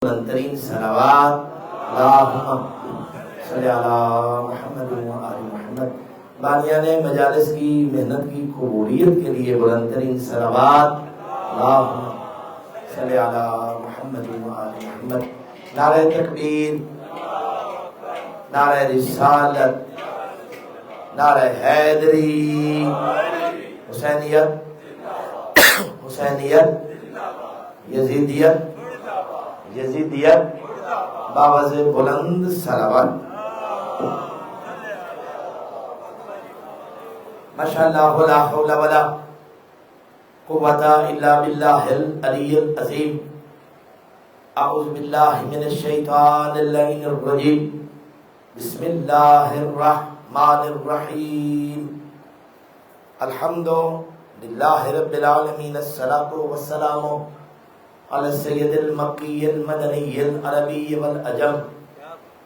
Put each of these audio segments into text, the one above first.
بلندترین صلوات اللہم صلی علی محمد و آل محمد. بانیان مجالس کی محنت کی قبولیت کے لیے بلندترین صلوات اللہم صلی علی محمد و آل محمد. نعرہ تکبیر، نعرہ رسالت، نعرہ حیدری، حسینیت، یزیدیت باوز بلند صلوات. ماشاءاللہ لا حول ولا قوة الا باللہ العلی العظیم. اعوذ باللہ من الشیطان اللعین الرجیم. بسم اللہ الرحمن الرحیم. الحمد للہ رب العالمین. الصلاة والسلام علی السید المکی المدنی العربی والعجم.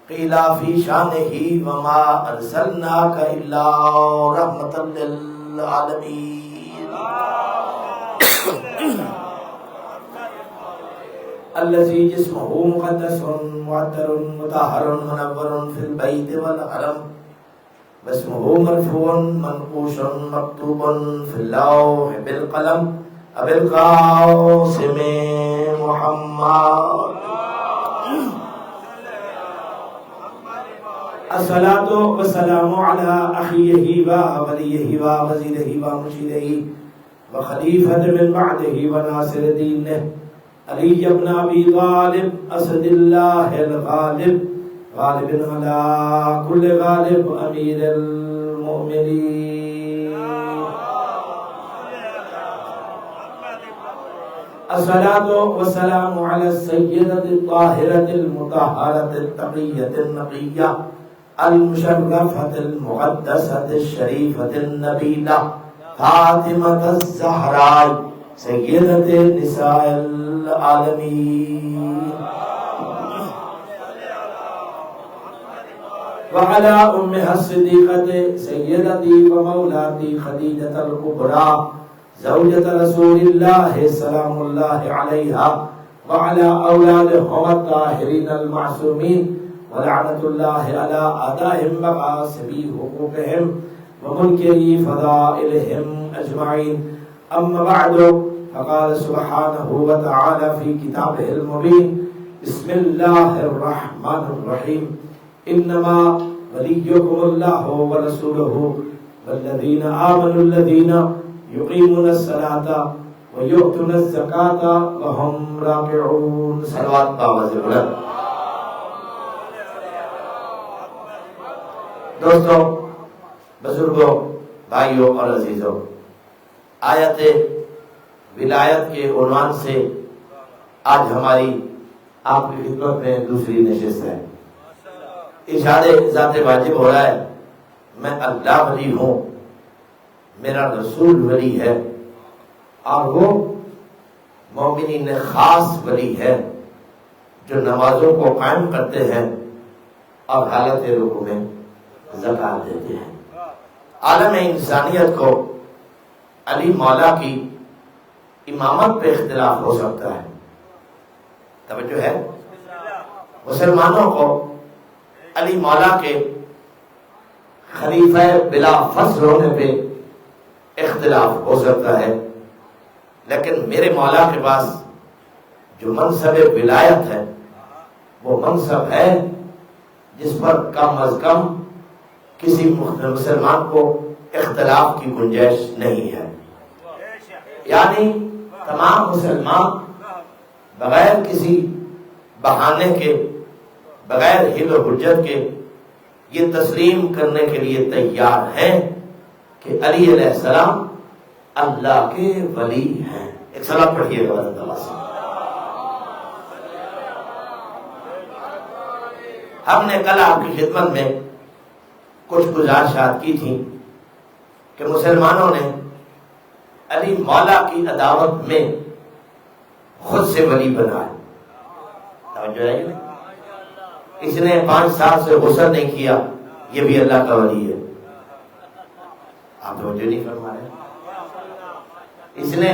قیل فی شانہ وما ارسلناک الا رحمۃ للعالمین. الذی جسمہ مقدس معطر مطہر منور فی البیت والحرم. واسمہ مرفوع منقوش مکتوب فی اللوح بالقلم. ابی القاسم محمد. الصلاۃ والسلام علی اخیہ وولیہ ووزیرہ ومرشدہ وخلیفۃ من بعدہ وناصر دینہ علی بن ابی طالب اسد اللہ الغالب غالب علی کل غالب امیر المؤمنین. الصلاۃ والسلام علی السیدۃ الطاہرۃ المطہرۃ التقیۃ النقیہ المشرفۃ المقدسۃ الشریفۃ النبیلہ فاطمۃ الزہراء سیدۃ نساء العالمین. وعلی امہا الصدیقۃ سیدتی ومولاتی خدیجۃ الکبریٰ زوجۃ رسول اللہ سلام اللہ علیہا وعلی اولادہم الطاہرین المعصومین ولعنۃ اللہ علی اعدائہم مغاصبی حقوقہم ومنکری فضائلہم اجمعین. اما بعد فقال سبحانہ وتعالی فی کتابہ المبین. بسم اللہ الرحمن الرحیم. انما ولیکم اللہ ورسولہ والذین آمنوا الذین یقیمون الصلاۃ ویؤتون الزکاۃ وہم راکعون. صلوات باوز بلند. دوستو، بزرگوں، بھائیوں اور عزیزوں، آیت ولایت کے عنوان سے آج ہماری آپ کی خدمت میں دوسری نشست ہے. ارشاد ذات واجب ہو رہا ہے میں اللہ ولی ہوں، میرا رسول ولی ہے، اور وہ مومنین خاص ولی ہے جو نمازوں کو قائم کرتے ہیں اور حالت رکوع میں زکوٰۃ دیتے ہیں. عالم انسانیت کو علی مولا کی امامت پہ اختلاف ہو سکتا ہے، توجہ ہے. مسلمانوں کو علی مولا کے خلیفہ بلا فصل ہونے پہ اختلاف ہو سکتا ہے، لیکن میرے مولا کے پاس جو منصب ولایت ہے وہ منصب ہے جس پر کم از کم کسی مسلمان کو اختلاف کی گنجائش نہیں ہے. یعنی تمام مسلمان بغیر کسی بہانے کے، بغیر حیل و حجت کے یہ تسلیم کرنے کے لیے تیار ہیں کہ علی علیہ السلام اللہ کے ولی ہیں. ایک صلاۃ پڑھیے گا اللہ سے. ہم نے کل آپ کی خدمت میں کچھ گزارشات کی تھیں کہ مسلمانوں نے علی مولا کی عداوت میں خود سے ولی بنایا. توجہ ہے؟ اس نے 5 سال سے غسل نہیں کیا، یہ بھی اللہ کا ولی ہے. آپ توجہ نہیں فرما رہے. اس نے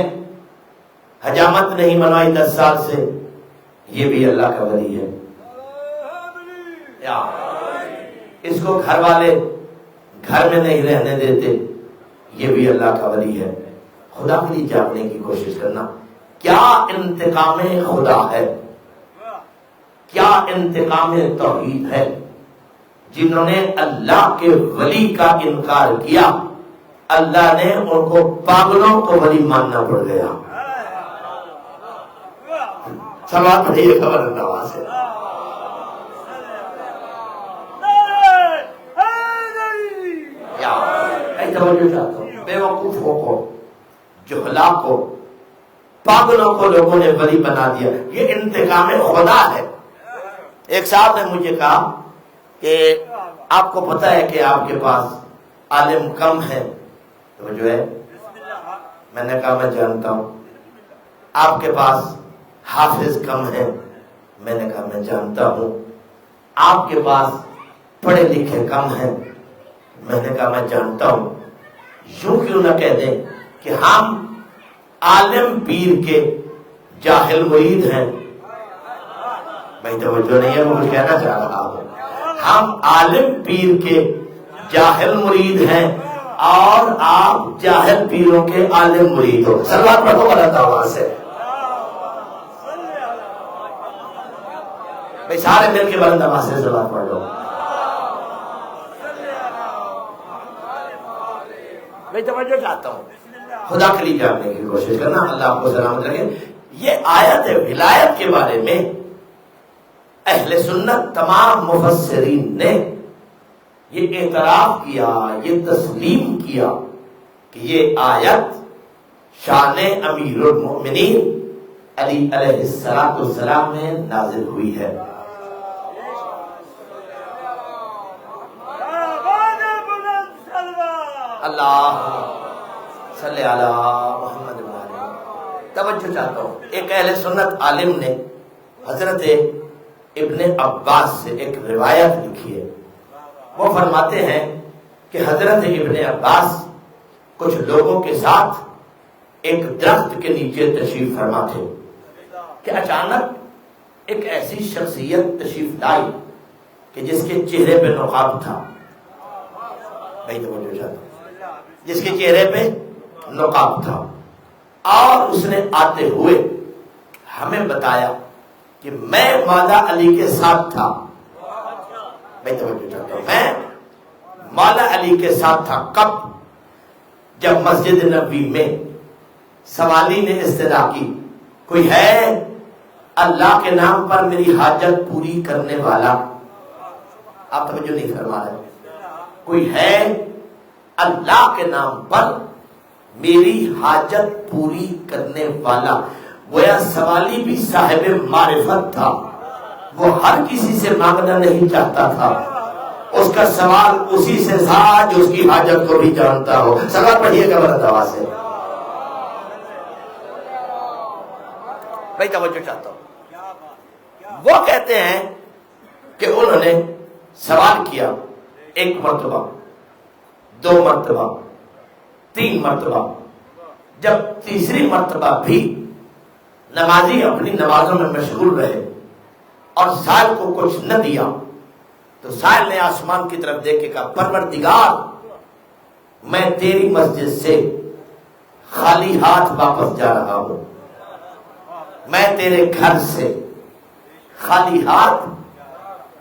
حجامت نہیں منوائی 10 سال سے، یہ بھی اللہ کا ولی ہے. اس کو گھر والے گھر میں نہیں رہنے دیتے، یہ بھی اللہ کا ولی ہے. خدا کے لیے جاننے کی کوشش کرنا کیا انتقام خدا ہے، کیا انتقام توحید ہے. جنہوں نے اللہ کے ولی کا انکار کیا، اللہ نے ان کو پاگلوں کو ولی ماننا پڑ گیا. سوال پڑھیے خبر اللہ سے. توجہ چاہتا ہوں، بے وقوفوں کو، جہلا کو، پاگلوں کو لوگوں نے ولی بنا دیا. یہ انتقام خدا ہے. ایک صاحب نے مجھے کہا کہ آپ کو پتہ ہے کہ آپ کے پاس عالم کم ہے. تو جو ہے میں نے کہا میں جانتا ہوں. آپ کے پاس حافظ کم ہے. میں نے کہا میں جانتا ہوں. آپ کے پاس پڑھے لکھے کم ہیں. میں نے کہا میں جانتا ہوں. یوں کیوں نہ کہہ دیں کہ ہم عالم پیر کے جاہل مرید ہیں. میں توجہ نہیں ہے، میں کچھ کہنا چاہ رہا ہوں. ہم عالم پیر کے جاہل مرید ہیں اور آپ جاہل پیروں کے عالم مرید ہو. سلوات پڑھو اللہ تعالیٰ سے. بھائی سارے مل کے بلند آواز سے سلوات پڑھ لو. میں توجہ چاہتا ہوں، خدا کے لیے جاننے کی کوشش کرنا. اللہ آپ کو سلامت رکھے. یہ آیت ولایت کے بارے میں اہل سنت تمام مفسرین نے یہ اعتراف کیا، یہ تسلیم کیا کہ یہ آیت شان امیر المؤمنین علی علیہ السلام میں نازل ہوئی ہے. اللہ صلی علی محمد وآلہ. توجہ چاہتا ہوں، ایک اہل سنت عالم نے حضرت ابن عباس سے ایک روایت لکھی ہے. وہ فرماتے ہیں کہ حضرت ابن عباس کچھ لوگوں کے ساتھ ایک درخت کے نیچے تشریف فرما تھے کہ اچانک ایک ایسی شخصیت تشریف لائی کہ جس کے چہرے پہ نقاب تھا. بھائی توجہ چاہتا ہوں، جس کے چہرے پہ نقاب تھا. اور اس نے آتے ہوئے ہمیں بتایا کہ میں مولا علی کے ساتھ تھا. میں توجہ چاہتا ہوں، میں مولا علی کے ساتھ تھا. کب؟ جب مسجد نبوی میں سوالی نے استدعا کی، کوئی ہے اللہ کے نام پر میری حاجت پوری کرنے والا؟ آپ توجہ نہیں فرما رہے. کوئی ہے اللہ کے نام پر میری حاجت پوری کرنے والا؟ گویا سوالی بھی صاحب معرفت تھا. وہ ہر کسی سے مانگنا نہیں چاہتا تھا. اس کا سوال اسی سے تھا جو اس کی حاجت کو بھی جانتا ہو. سوال پڑھیے گا بلند آواز سے. بھائی توجہ چاہتا ہوں. وہ کہتے ہیں کہ انہوں نے سوال کیا 1 مرتبہ، 2 مرتبہ، 3 مرتبہ. جب تیسری مرتبہ بھی نمازی اپنی نمازوں میں مشغول رہے اور سائل کو کچھ نہ دیا تو سائل نے آسمان کی طرف دیکھ کے کہا، پروردگار میں تیری مسجد سے خالی ہاتھ واپس جا رہا ہوں. میں تیرے گھر سے خالی ہاتھ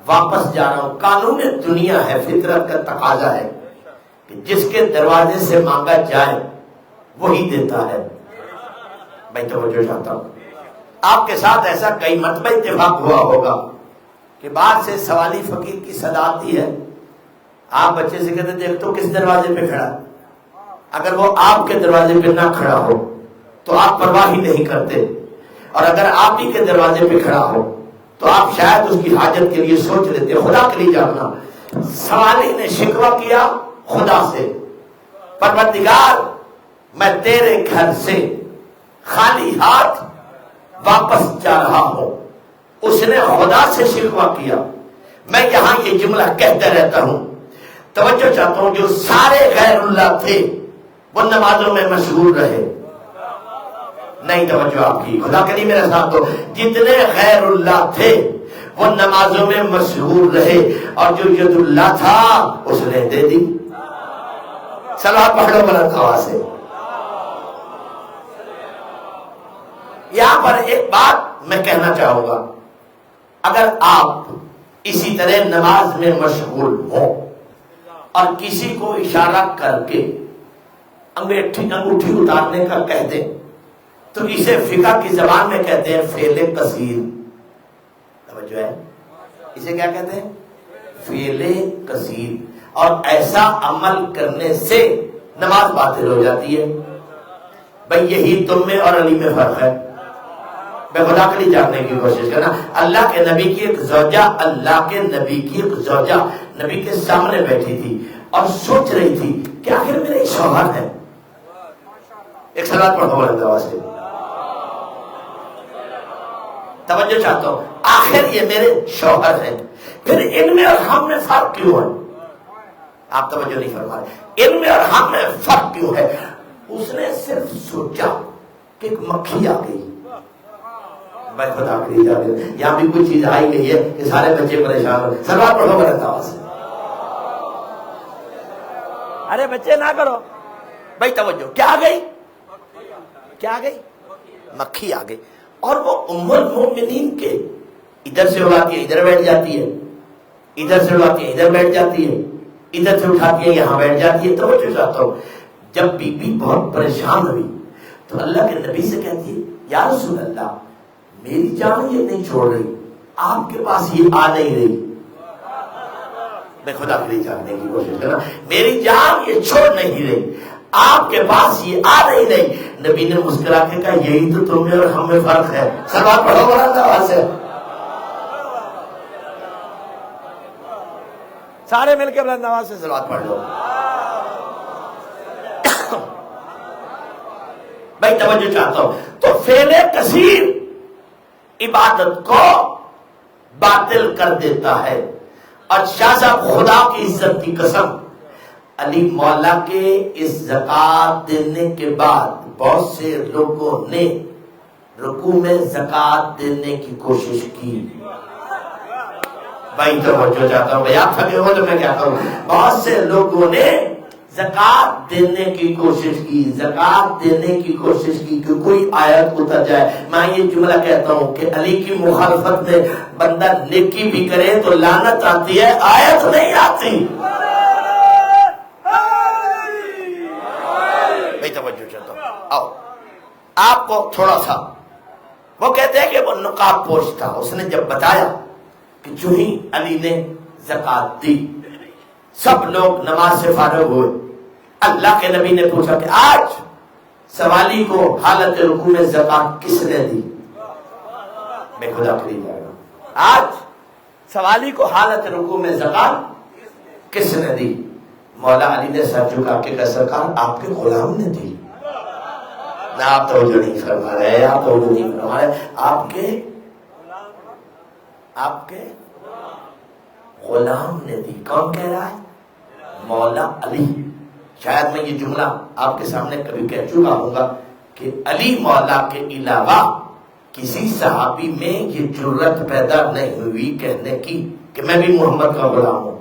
واپس جا رہا ہوں. قانون دنیا ہے، فطرت کا تقاضا ہے کہ جس کے دروازے سے مانگا جائے وہی دیتا ہے. میں توجہ چاہتا ہوں، آپ کے ساتھ ایسا کئی مرتبہ اتفاق ہوا ہوگا کہ بعد سے سوالی فقیر کی صدا آتی ہے. آپ بچے سے کہتے دیکھ تو کس دروازے پہ کھڑا. اگر وہ آپ کے دروازے پہ نہ کھڑا ہو تو آپ پرواہ ہی نہیں کرتے، اور اگر آپ ہی کے دروازے پہ کھڑا ہو تو آپ شاید اس کی حاجت کے لیے سوچ لیتے. خدا کے لیے جاننا، سوالی نے شکوہ کیا خدا سے، پروردگار میں تیرے گھر سے خالی ہاتھ واپس جا رہا ہوں. اس نے خدا سے شکوہ کیا. میں یہاں یہ جملہ کہتا رہتا ہوں. توجہ چاہتا ہوں، جو سارے غیر اللہ تھے وہ نمازوں میں مشغول رہے. نہیں توجہ آپ کی، خدا کے لیے میرے ساتھ تو جتنے غیر اللہ تھے وہ نمازوں میں مشہور رہے، اور جو ید اللہ تھا اس نے دے دی۔ صلوات پڑھو بلند آواز سے۔ یہاں پر ایک بات میں کہنا چاہوں گا، اگر آپ اسی طرح نماز میں مشغول ہوں اور کسی کو اشارہ کر کے انگوٹھی اتارنے کا کہہ دیں تو اسے فقہ کی زبان میں کہتے ہیں فعل کثیر۔ توجہ ہے، اسے کیا کہتے ہیں؟ فعل کثیر۔ اور ایسا عمل کرنے سے نماز باطل ہو جاتی ہے۔ بھئی یہی تم میں اور علی میں فرق ہے۔ میں خدا کے لیے جاننے کی کوشش کرنا، اللہ کے نبی کی ایک زوجہ، اللہ کے نبی کی ایک زوجہ نبی کے سامنے بیٹھی تھی اور سوچ رہی تھی کہ آخر میرے شوہر ہے۔ ایک صلوات پڑھو بلند آواز سے، توجہ چاہتا ہوں، آخر یہ میرے شوہر ہیں، پھر ان میں اور ہم میں فرق کیوں ہے؟ آپ توجہ نہیں فرما رہے، ان میں اور ہم میں فرق کیوں ہے؟ اس نے صرف سوچا کہ ایک مکھی آ گئی۔ میں خدا کے لیے جانے، یہاں بھی کوئی چیز آئی گئی ہے کہ سارے بچے پریشان ہو۔ صلوات پڑھو بلند آواز سے۔ ارے بچے نہ کرو بھائی، توجہ، کیا آ گئی؟ کیا آ گئی؟ مکھی آ گئی۔ اور وہ ام المؤمنین کے ادھر سے اڑاتی ہے ادھر بیٹھ جاتی ہے، ادھر سے اڑاتی ہے ادھر بیٹھ جاتی ہے، ادھر سے اٹھاتی ہے یہاں بیٹھ جاتی ہے۔ توجہ چاہتا ہوں، جب بی بی بہت پریشان ہوئی تو اللہ کے نبی سے کہتی ہے یا رسول اللہ، میری جان یہ نہیں چھوڑ رہی، آپ کے پاس یہ آ نہیں رہی۔ میں خدا کے لیے جاننے کی کوشش کرنا، میری جان یہ چھوڑ نہیں رہی، آپ کے پاس یہ آ نہیں رہی۔ نبی نے مسکرا کے کہا یہی تو تم میں اور ہم میں فرق ہے۔ صلوات پڑھو بلند آواز سے، سارے مل کے بلند آواز سے صلوات پڑھ لو۔ بھائی توجہ چاہتا ہوں، تو فعل کثیر عبادت کو باطل کر دیتا ہے۔ اور شاہ صاحب خدا کی عزت کی قسم، علی مولا کے اس زکوٰۃ دینے کے بعد بہت سے لوگوں نے رکوع میں زکوٰۃ دینے کی کوشش کی۔ بھائی توجہ چاہتا ہوں، بھائی آپ تھکے ہو تو میں کیا کروں، بہت سے لوگوں نے زکوٰۃ دینے کی کوشش کی، زکوٰۃ دینے کی کوشش کی کہ کوئی آیت اتر جائے۔ میں یہ جملہ کہتا ہوں کہ علی کی مخالفت میں بندہ نیکی بھی کرے تو لعنت آتی ہے، آیت نہیں آتی۔ بھائی توجہ چاہتا ہوں، آؤ آپ کو تھوڑا سا، وہ کہتے ہیں کہ وہ نقاب پوش تھا، اس نے جب بتایا کہ جو ہی علی نے زکوٰۃ دی سب لوگ نماز سے فارغ ہوئے۔ اللہ کے نبی نے پوچھا کہ آج سوالی کو حالت رکوع میں زکوٰۃ کس نے دی؟ میں خدا کے لیے جائے گا، آج سوالی کو حالت رکوع میں زکوٰۃ کس نے دی؟ مولا علی نے سر جھکا کے کہا سرکار آپ کے غلام نے دی۔ نہ آپ توجہ نہیں فرما رہے، آپ توجہ نہیں فرما رہے، آپ کے غلام نے دی۔ کون کہہ رہا ہے؟ مولا علی۔ شاید میں یہ جملہ آپ کے سامنے کبھی کہہ چکا ہوں گا کہ علی مولا کے علاوہ کسی صحابی میں یہ جرت پیدا نہیں ہوئی کہنے کی کہ میں بھی محمد کا غلام ہوں۔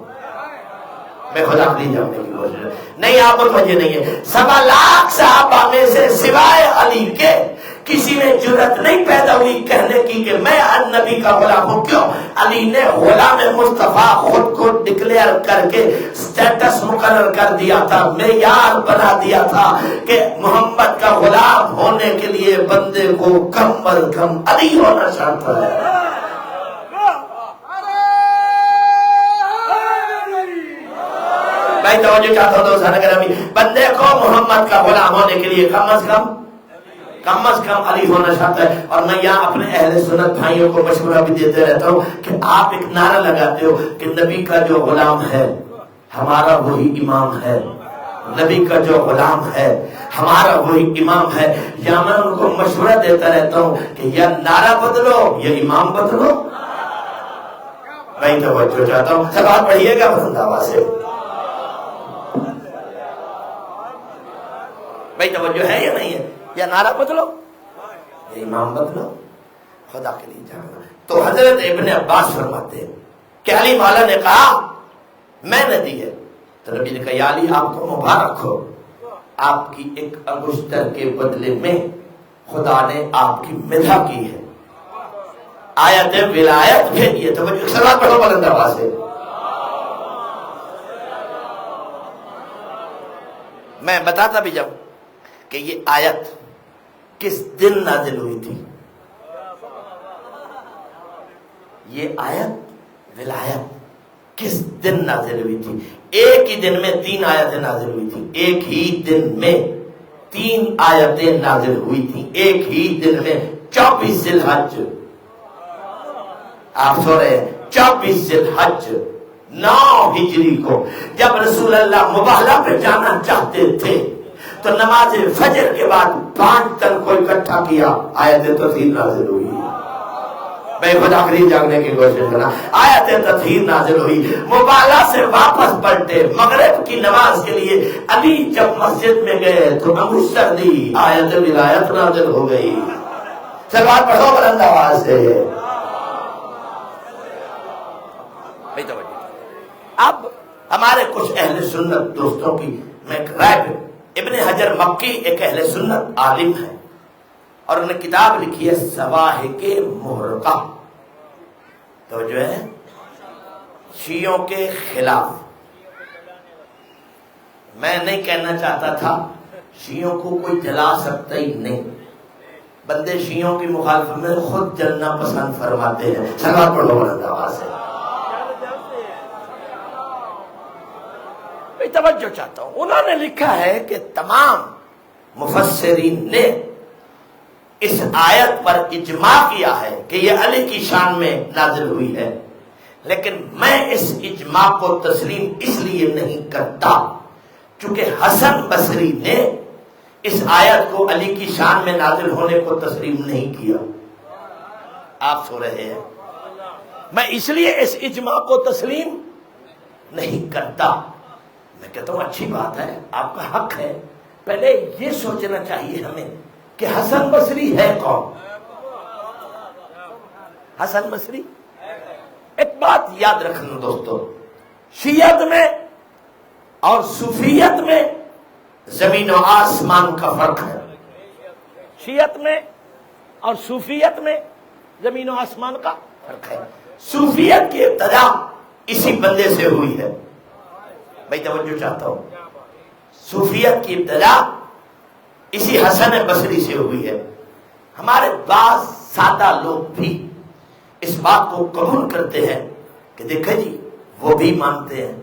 میں خدا کے لیے جاننے کی کوشش نہیں، آپ متوجہ نہیں ہے، 1.25 لاکھ صحابہ میں سے سوائے علی کے کسی میں جرت نہیں پیدا ہوئی کہنے کی کہ میں نبی کا غلام ہوں۔ کیوں؟ علی نے غلام مصطفیٰ خود کو ڈکلیئر کر کے سٹیٹس مقرر کر دیا تھا، معیار بنا دیا تھا کہ محمد کا غلام ہونے کے لیے بندے کو کم از کم علی ہونا چاہتا ہے۔ بھائی توجہ چاہتا ہوں دوستان گرامی، بندے کو محمد کا غلام ہونے کے لیے کم از کم علی ہونا چاہتا ہے۔ اور میں یہاں اپنے اہل سنت بھائیوں کو مشورہ بھی دیتے رہتا ہوں کہ آپ ایک نعرہ لگاتے ہو کہ نبی کا جو غلام ہے ہمارا وہی امام ہے، نبی کا جو غلام ہے ہمارا وہی امام ہے۔ یا میں ان کو مشورہ دیتا رہتا ہوں کہ یا نعرہ بدلو یا امام بدلو۔ بھائی توجہ چاہتا ہوں، سب آپ پڑھیے گا بلند آواز سے۔ بھائی توجہ ہے یا نہیں ہے؟ یا نعرہ بدلو یہ امام بدلو خدا کے لیے جانا. تو حضرت ابن عباس فرماتے ہیں کہ علی مولا نے کہا میں نے دی ہے. تو نبی نے کہا یا علی آپ کو مبارک ہو، آپ کی ایک انگشتر کے بدلے میں خدا نے آپ کی مدح کی ہے. آیت ولایت بھیجی ہے. توجہ صلوات پڑھو بلند آواز سے. میں بتاتا بھی جاؤں کہ یہ آیت کس دن نازل ہوئی تھی. یہ آیت ولایت کس دن نازل ہوئی تھی. ایک ہی دن میں 3 آیتیں نازل ہوئی تھی. ایک ہی دن میں 3 آیتیں نازل ہوئی تھی. ایک ہی دن میں 24 ذی الحج. آپ سو رہے ہیں 24 ذی الحج 9 ہجری کو جب رسول اللہ مباہلہ پہ جانا چاہتے تھے تو نماز فجر کے بعد 5 تن کو اکٹھا کیا. آیت تطہیر نازل ہوئی. میں خدا قریب جاگنے کی کوشش کرنا. آیت تطہیر نازل ہوئی. مباہلہ سے واپس پلٹے مغرب کی نماز کے لیے ابھی جب مسجد میں گئے تو انگشتر دی. آیت ولایت نازل ہو گئی. صلوات پڑھو بلند آواز سے. اب ہمارے کچھ اہل سنت دوستوں کی میں ایک رائے پہ ابن حجر مکی ایک اہل سنت عالم ہے اور انہوں نے کتاب لکھی ہے سواحق محرقہ. تو جو ہے شیعوں کے خلاف. میں نہیں کہنا چاہتا تھا شیعوں کو کوئی جلا سکتا ہی نہیں. بندے شیعوں کی مخالفت میں خود جلنا پسند فرماتے ہیں. صلوات پڑھو بلند آواز سے. میں توجہ چاہتا ہوں. انہوں نے لکھا ہے کہ تمام مفسرین نے اس آیت پر اجماع کیا ہے کہ یہ علی کی شان میں نازل ہوئی ہے، لیکن میں اس اجماع کو تسلیم اس لیے نہیں کرتا چونکہ حسن بصری نے اس آیت کو علی کی شان میں نازل ہونے کو تسلیم نہیں کیا. آپ سو رہے ہیں. میں اس لیے اس اجماع کو تسلیم نہیں کرتا. میں کہتا ہوں اچھی بات ہے، آپ کا حق ہے. پہلے یہ سوچنا چاہیے ہمیں کہ حسن بصری ہے کون. حسن بصری ایک بات یاد رکھنا دوستو، شیعت میں اور صوفیت میں زمین و آسمان کا فرق ہے. شیعت میں اور صوفیت میں زمین و آسمان کا فرق ہے. صوفیت کی ابتدا اسی بندے سے ہوئی ہے. میں توجہ چاہتا ہوں. صوفیت کی ابتدا اسی حسن بصری سے ہوئی ہے. ہمارے بعض سادہ لوگ بھی اس بات کو قبول کرتے ہیں کہ دیکھیں جی وہ بھی مانتے ہیں،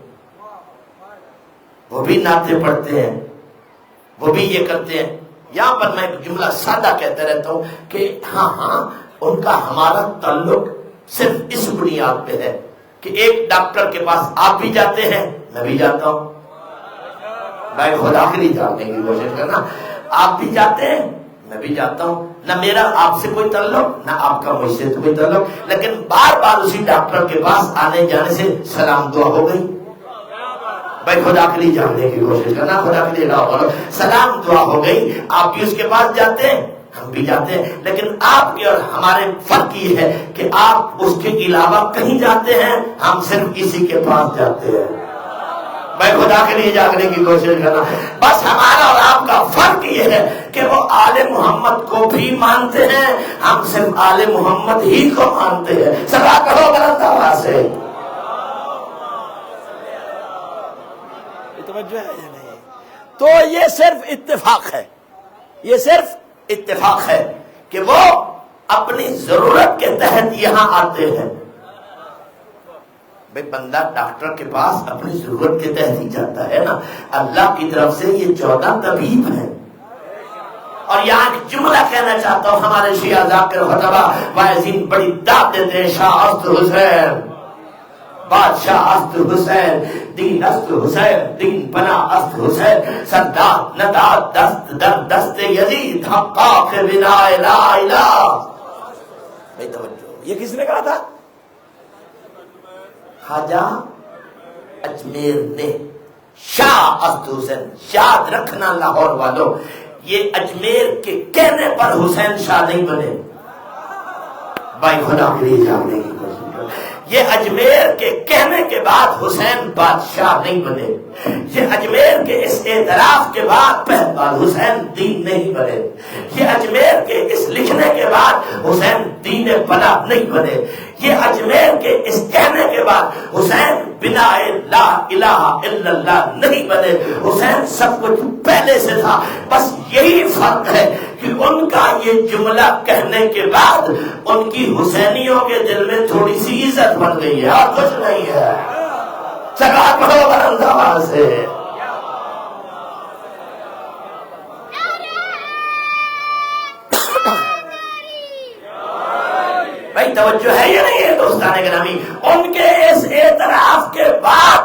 وہ بھی نعتیں پڑھتے ہیں، وہ بھی یہ کرتے ہیں. یہاں پر میں ایک جملہ سادہ کہتا رہتا ہوں کہ ہاں ان کا ہمارا تعلق صرف اس بنیاد پہ ہے کہ ایک ڈاکٹر کے پاس آپ بھی جاتے ہیں، میں بھی جاتا ہوں. میں خدا کے لیے جاننے کی کوشش کرنا. آپ بھی جاتے ہیں، میں بھی جاتا ہوں. نہ میرا آپ سے کوئی تعلق، نہ آپ کا مجھ سے کوئی تعلق، لیکن بار بار اسی ڈاکٹر کے پاس آنے جانے سے سلام دعا ہو گئی. بھائی خدا کے لیے جاننے کی کوشش کرنا. خدا کے لیے سلام دعا ہو گئی. آپ بھی اس کے پاس جاتے ہیں، ہم بھی جاتے ہیں، لیکن آپ کے اور ہمارے فرق یہ ہے کہ آپ اس کے علاوہ کہیں جاتے ہیں، ہم صرف اسی کے پاس جاتے ہیں. میں خدا کے لیے جاگنے کی کوشش کرنا. بس ہمارا اور آپ کا فرق یہ ہے کہ وہ آل محمد کو بھی مانتے ہیں، ہم صرف آل محمد ہی کو مانتے ہیں. سلا کرو بلند آواز سے. توجہ ہے یا نہیں؟ تو یہ صرف اتفاق ہے، یہ صرف اتفاق ہے کہ وہ اپنی ضرورت کے تحت یہاں آتے ہیں. بھئی بندہ ڈاکٹر کے پاس اپنی ضرورت کے تحت ہی جاتا ہے نا. اللہ کی طرف سے یہ 14 طبیب ہیں. اور یہاں ایک جملہ کہنا چاہتا ہوں. ہمارے شیعہ ذاکر خطبہ واعظین بڑی داد دیتے ہیں. شاہ است حسین، بادشاہ است حسین، دین است حسین، دین پناہ است حسین، سردار نداد دست در دست یزید، حقاق بنا لا الہ. بھئی توجہ، یہ کس نے کہا تھا؟ خواجہ اجمیر نے. شاہ است حسین. یاد رکھنا لاہور والوں، یہ اجمیر کے کہنے پر حسین شاہ نہیں بنے. بھائی خدا کے لیے جاننے کی کوشش کرو. یہ اجمیر کے کہنے کے بعد حسین بادشاہ نہیں بنے. یہ اجمیر کے اس اعتراف کے بعد حسین دین نہیں بنے. یہ اجمیر کے اس لکھنے کے بعد حسین دین بنا نہیں بنے. یہ اجمیر کے اس کہنے کے بعد حسین بنا لا الہ الا اللہ نہیں بنے. حسین سب کچھ پہلے سے تھا. بس یہی فرق ہے کہ ان کا یہ جملہ کہنے کے بعد ان کی حسینیوں کے دل میں تھوڑی سی عزت بن گئی ہے اور کچھ نہیں ہے. سکات پڑھو بلند آواز سے. بھائی توجہ ہے یا نہیں ہے دوستان گرامی؟ ان کے اس اعتراف کے بعد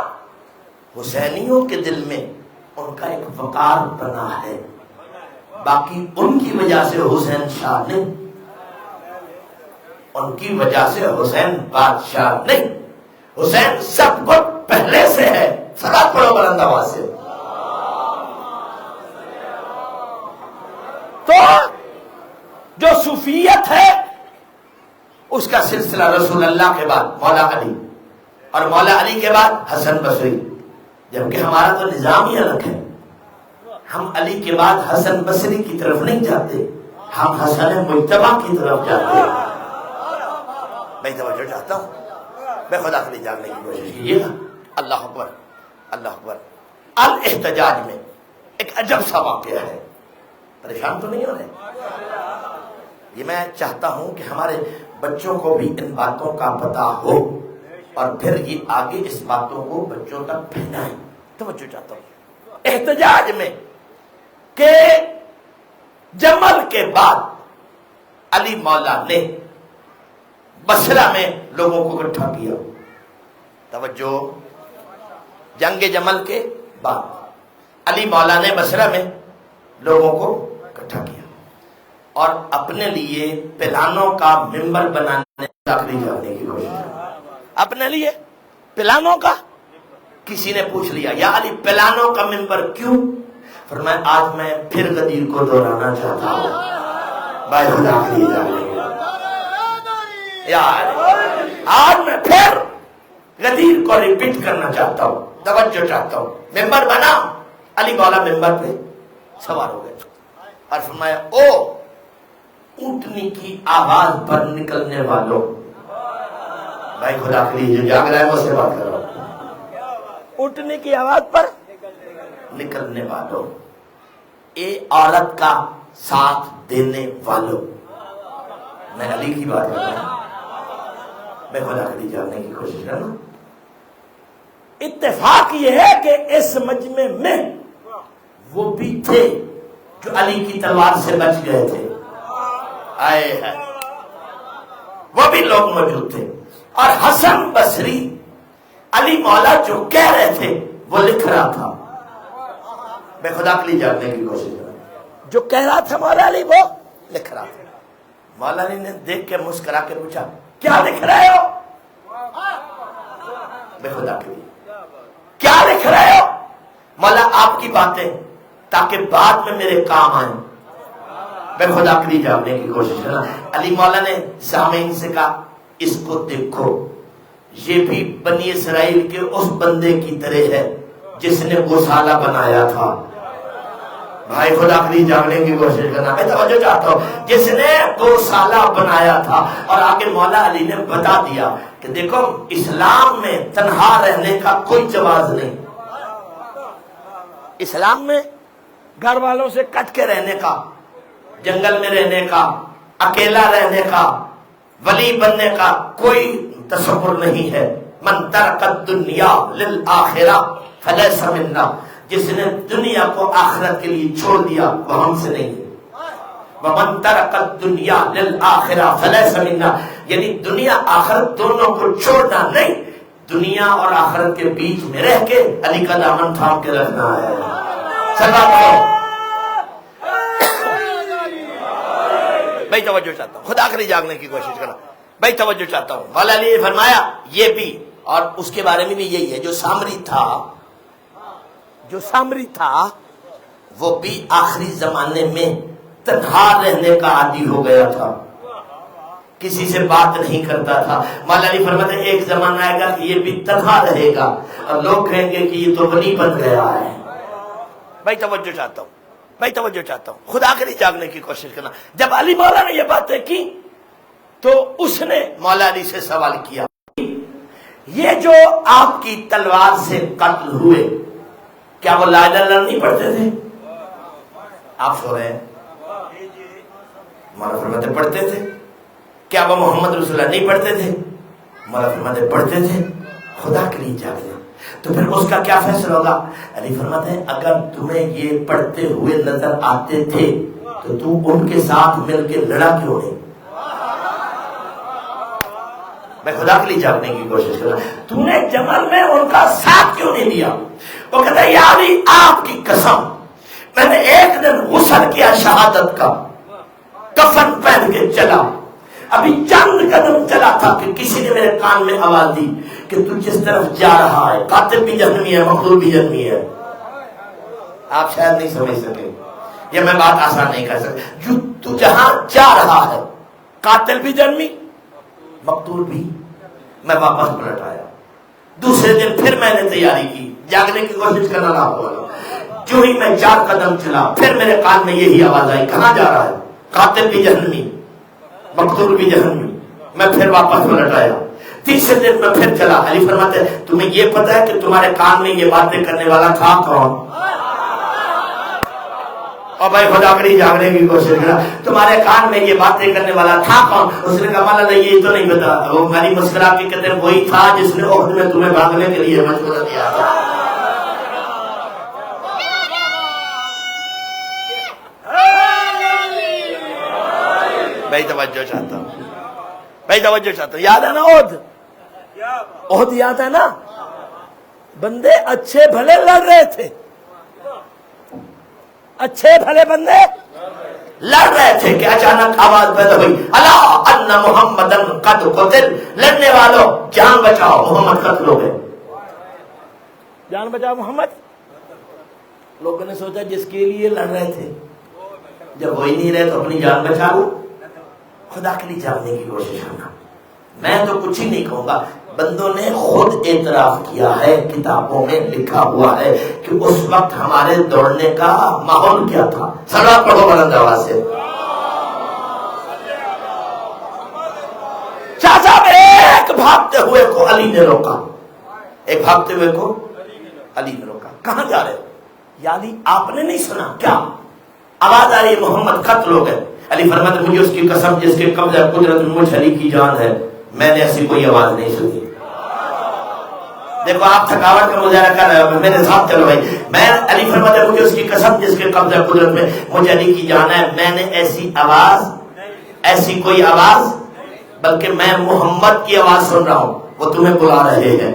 حسینیوں کے دل میں ان کا ایک وقار بنا ہے. باقی ان کی وجہ سے حسین شاہ نہیں, ان کی وجہ سے حسین بادشاہ نہیں. حسین سب کچھ پہلے سے ہے. سکات پڑھو بلند آواز سے. تو جو صوفیت ہے اس کا سلسلہ رسول اللہ کے بعد مولا علی, اور مولا علی کے بعد حسن بصری. جبکہ ہمارا تو نظام ہی الگ ہے. ہم علی کے بعد حسن بصری کی طرف نہیں جاتے, ہم حسن مجتبی کی طرف جاتے ہیں. میں توجہ چاہتا ہوں, میں خدا کے لیے جاننے کی کوشش کیجیے گا. اللہ اکبر اللہ اکبر. الاحتجاج میں ایک عجب سا واقعہ ہے. پریشان تو نہیں ہو رہے؟ یہ میں چاہتا ہوں کہ ہمارے بچوں کو بھی ان باتوں کا پتہ ہو اور پھر یہ آگے اس باتوں کو بچوں تک پھیلائیں. توجہ چاہتا ہوں. احتجاج میں کہ جمل کے بعد علی مولا نے بصرہ میں لوگوں کو اکٹھا کیا. توجہ, جنگ جمل کے بعد علی مولا نے بصرہ میں لوگوں کو اکٹھا کیا اور اپنے لیے پلانوں کا ممبر بنانے جانے کی کوشش کی. اپنے لیے پلانوں کا. کسی نے پوچھ لیا یا علی پلانوں کا ممبر کیوں؟ فرمایا آج میں پھر غدیر کو دہرانا چاہتا ہوں. بھائی خدا کے لیے جانے یار, آج میں پھر غدیر کو ریپیٹ کرنا چاہتا ہوں. توجہ چاہتا ہوں. ممبر بنا. علی مولا ممبر پہ سوار ہو گئے اور فرمایا او اونٹنی کی آواز پر نکلنے والوں. بھائی خدا کے لیے جو جاگ رہا ہے وہ سے بات کر رہا ہوں. اونٹنی کی آواز پر نکلنے والوں, اے عورت کا ساتھ دینے والوں. میں علی کی بات کر رہا ہوں. میں خدا کے لیے جاننے کی کوشش کر رہا ہوں. اتفاق یہ ہے کہ اس مجمع میں وہ بھی تھے جو علی کی تلوار سے بچ گئے تھے. آئے ہیں وہ بھی لوگ موجود تھے. اور حسن بصری علی مولا جو کہہ رہے تھے وہ لکھ رہا تھا. میں خدا کے لیے جاننے کی کوشش کر رہا ہوں. جو کہہ رہا تھا مولا علی وہ لکھ رہا تھا. مولا علی نے دیکھ کے مسکرا کے پوچھا کیا لکھ رہے ہو؟ میں خدا کے لیے کیا لکھ رہے ہو؟ مولا آپ کی باتیں تاکہ بعد میں میرے کام آئیں. میں خدا کے لیے جاننے کی کوشش کر رہا ہوں. علی مولا نے سامعین سے کہا اس کو دیکھو, یہ بھی بنی اسرائیل کے اس بندے کی طرح ہے جس نے گوشالہ بنایا تھا. بھائی خدا کے لیے جاننے کی کوشش کرنا. میں توجہ چاہتا ہوں. جس نے گوشالہ بنایا تھا. اور آگے مولا علی نے بتا دیا کہ دیکھو اسلام میں تنہا رہنے کا کوئی جواز نہیں. اسلام میں گھر والوں سے کٹ کے رہنے کا, جنگل میں رہنے کا, اکیلا رہنے کا, ولی بننے کا کوئی تصور نہیں ہے. من ترک الدنیا للآخرہ فلیس منا. جس نے دنیا کو آخرت کے لیے چھوڑ دیا وہ ہم سے نہیں ہے. ومن ترک الدنیا للآخرہ فلیس منا, یعنی دنیا آخرت دونوں کو چھوڑنا نہیں, دنیا اور آخرت کے بیچ میں رہ کے علی کا دامن تھام کے رکھنا ہے. سلام کرو. بھائی توجہ چاہتا ہوں. خدا کے لیے جاگنے کی کوشش کرنا. بھائی توجہ چاہتا ہوں. مولا علی نے فرمایا یہ بھی, اور اس کے بارے میں بھی یہی ہے, جو سامری تھا وہ بھی آخری زمانے میں تنہا رہنے کا عادی ہو گیا تھا، کسی سے بات نہیں کرتا تھا۔ مولا علی فرماتے ہیں ایک زمانہ آئے گا کہ یہ بھی تنہا رہے گا اور لوگ کہیں گے کہ یہ تو ولی بن گیا ہے۔ بھائی توجہ چاہتا ہوں، خدا کے لیے جاگنے کی کوشش کرنا۔ جب علی مولا نے یہ باتیں کی تو اس نے مولا علی سے سوال کیا، یہ جو آپ کی تلوار سے قتل ہوئے کیا وہ لا الہ الا اللہ نہیں پڑھتے تھے؟ آپ سو رہے ہیں؟ مولا فرماتے پڑھتے تھے۔ کیا وہ محمد رسول اللہ نہیں پڑھتے تھے؟ مولا فرماتے پڑھتے تھے۔ خدا کے لیے جاگنا۔ تو پھر اس کا کیا فیصلہ ہوگا؟ علی فرماتے ہیں اگر تمہیں یہ پڑھتے ہوئے نظر آتے تھے تو تم ان کے ساتھ مل کے لڑا کیوں نہیں؟ میں خدا کے لیے جاگنے کی کوشش کر رہا ہوں، تم نے جمل میں ان کا ساتھ کیوں نہیں دیا؟ وہ کہتا ہے یا علی آپ کی قسم، میں نے ایک دن غسل کیا شہادت کا، کفن پہن کے چلا، ابھی چند قدم چلا تھا کہ کسی نے میرے کان میں آواز دی کہ تو جس طرف جا رہا ہے قاتل بھی جہنمی ہے، مقتول بھی جہنمی ہے۔ آپ شاید نہیں سمجھ سکے، یہ میں بات آسان نہیں کر سکتا۔ جو تو جہاں جا رہا ہے قاتل بھی جہنمی، مقتول بھی۔ میں واپس پلٹ آیا، دوسرے دن پھر میں نے تیاری کی، جاگنے کی کوشش کرنا نہ ہوا۔ جو ہی میں 4 قدم چلا پھر میرے کان میں یہی آواز آئی، کہاں جا رہا ہے؟ قاتل بھی جہنمی، مقتول بھی جہنمی۔ میں پھر واپس پلٹ آیا، تیسرے دن میں پھر چلا۔ علی فرماتے ہیں تمہیں یہ پتا ہے کہ تمہارے کان میں یہ باتیں کرنے والا تھا کون؟ اور بھائی خدا کری جاگنے کی کوشش کرنا، تمہارے کان میں یہ باتیں کرنے والا تھا کون؟ اس نے کہا مولا یہ تو نہیں پتا۔ وہ میری مسکرا کے کہتے ہیں وہی تھا جس نے احد میں تمہیں بھاگنے کے لیے مشورہ دیا تھا۔ بھائی توجہ چاہتا ہوں، یاد ہے نا احد یاد ہے نا؟ بندے اچھے بھلے لڑ رہے تھے، اچھے بھلے بندے لڑ رہے تھے کہ اچانک آواز پیدا ہوئی الا ان محمدن قد قتل، لڑنے والوں جان بچاؤ محمد قتل ہو گئے۔ جان بچاؤ محمد، لوگوں نے سوچا جس کے لیے لڑ رہے تھے جب وہی نہیں رہے تو اپنی جان بچا لو۔ خدا کے لیے جاننے کی کوشش کرنا۔ میں تو کچھ ہی نہیں کہوں گا، بندوں نے خود اعتراف کیا ہے، کتابوں میں لکھا ہوا ہے کہ اس وقت ہمارے دوڑنے کا ماحول کیا تھا۔ صلوات پڑھو بلند آواز سے۔ چاچا ایک بھاگتے ہوئے کو علی نے روکا، ایک بھاگتے ہوئے کو علی نے روکا، کہاں جا رہے ہو؟ یا علی آپ نے نہیں سنا کیا؟ آواز آ رہی ہے محمد قتل ہو گئے۔ علی فرماتے مجھے اس کی قسم جس کے قبضہ قدرت مجھ علی کی جان ہے، میں نے ایسی کوئی آواز نہیں سنی۔ دیکھو آپ تھکاوٹ کا مظاہرہ کر رہے ہو، میرے ساتھ چلو بھائی۔ میں علی فرماتے مجھے اس کی قسم جس کے قبضہ قدرت میں مجھ علی کی جان ہے، میں نے ایسی کوئی آواز، بلکہ میں محمد کی آواز سن رہا ہوں، وہ تمہیں بلا رہے ہیں۔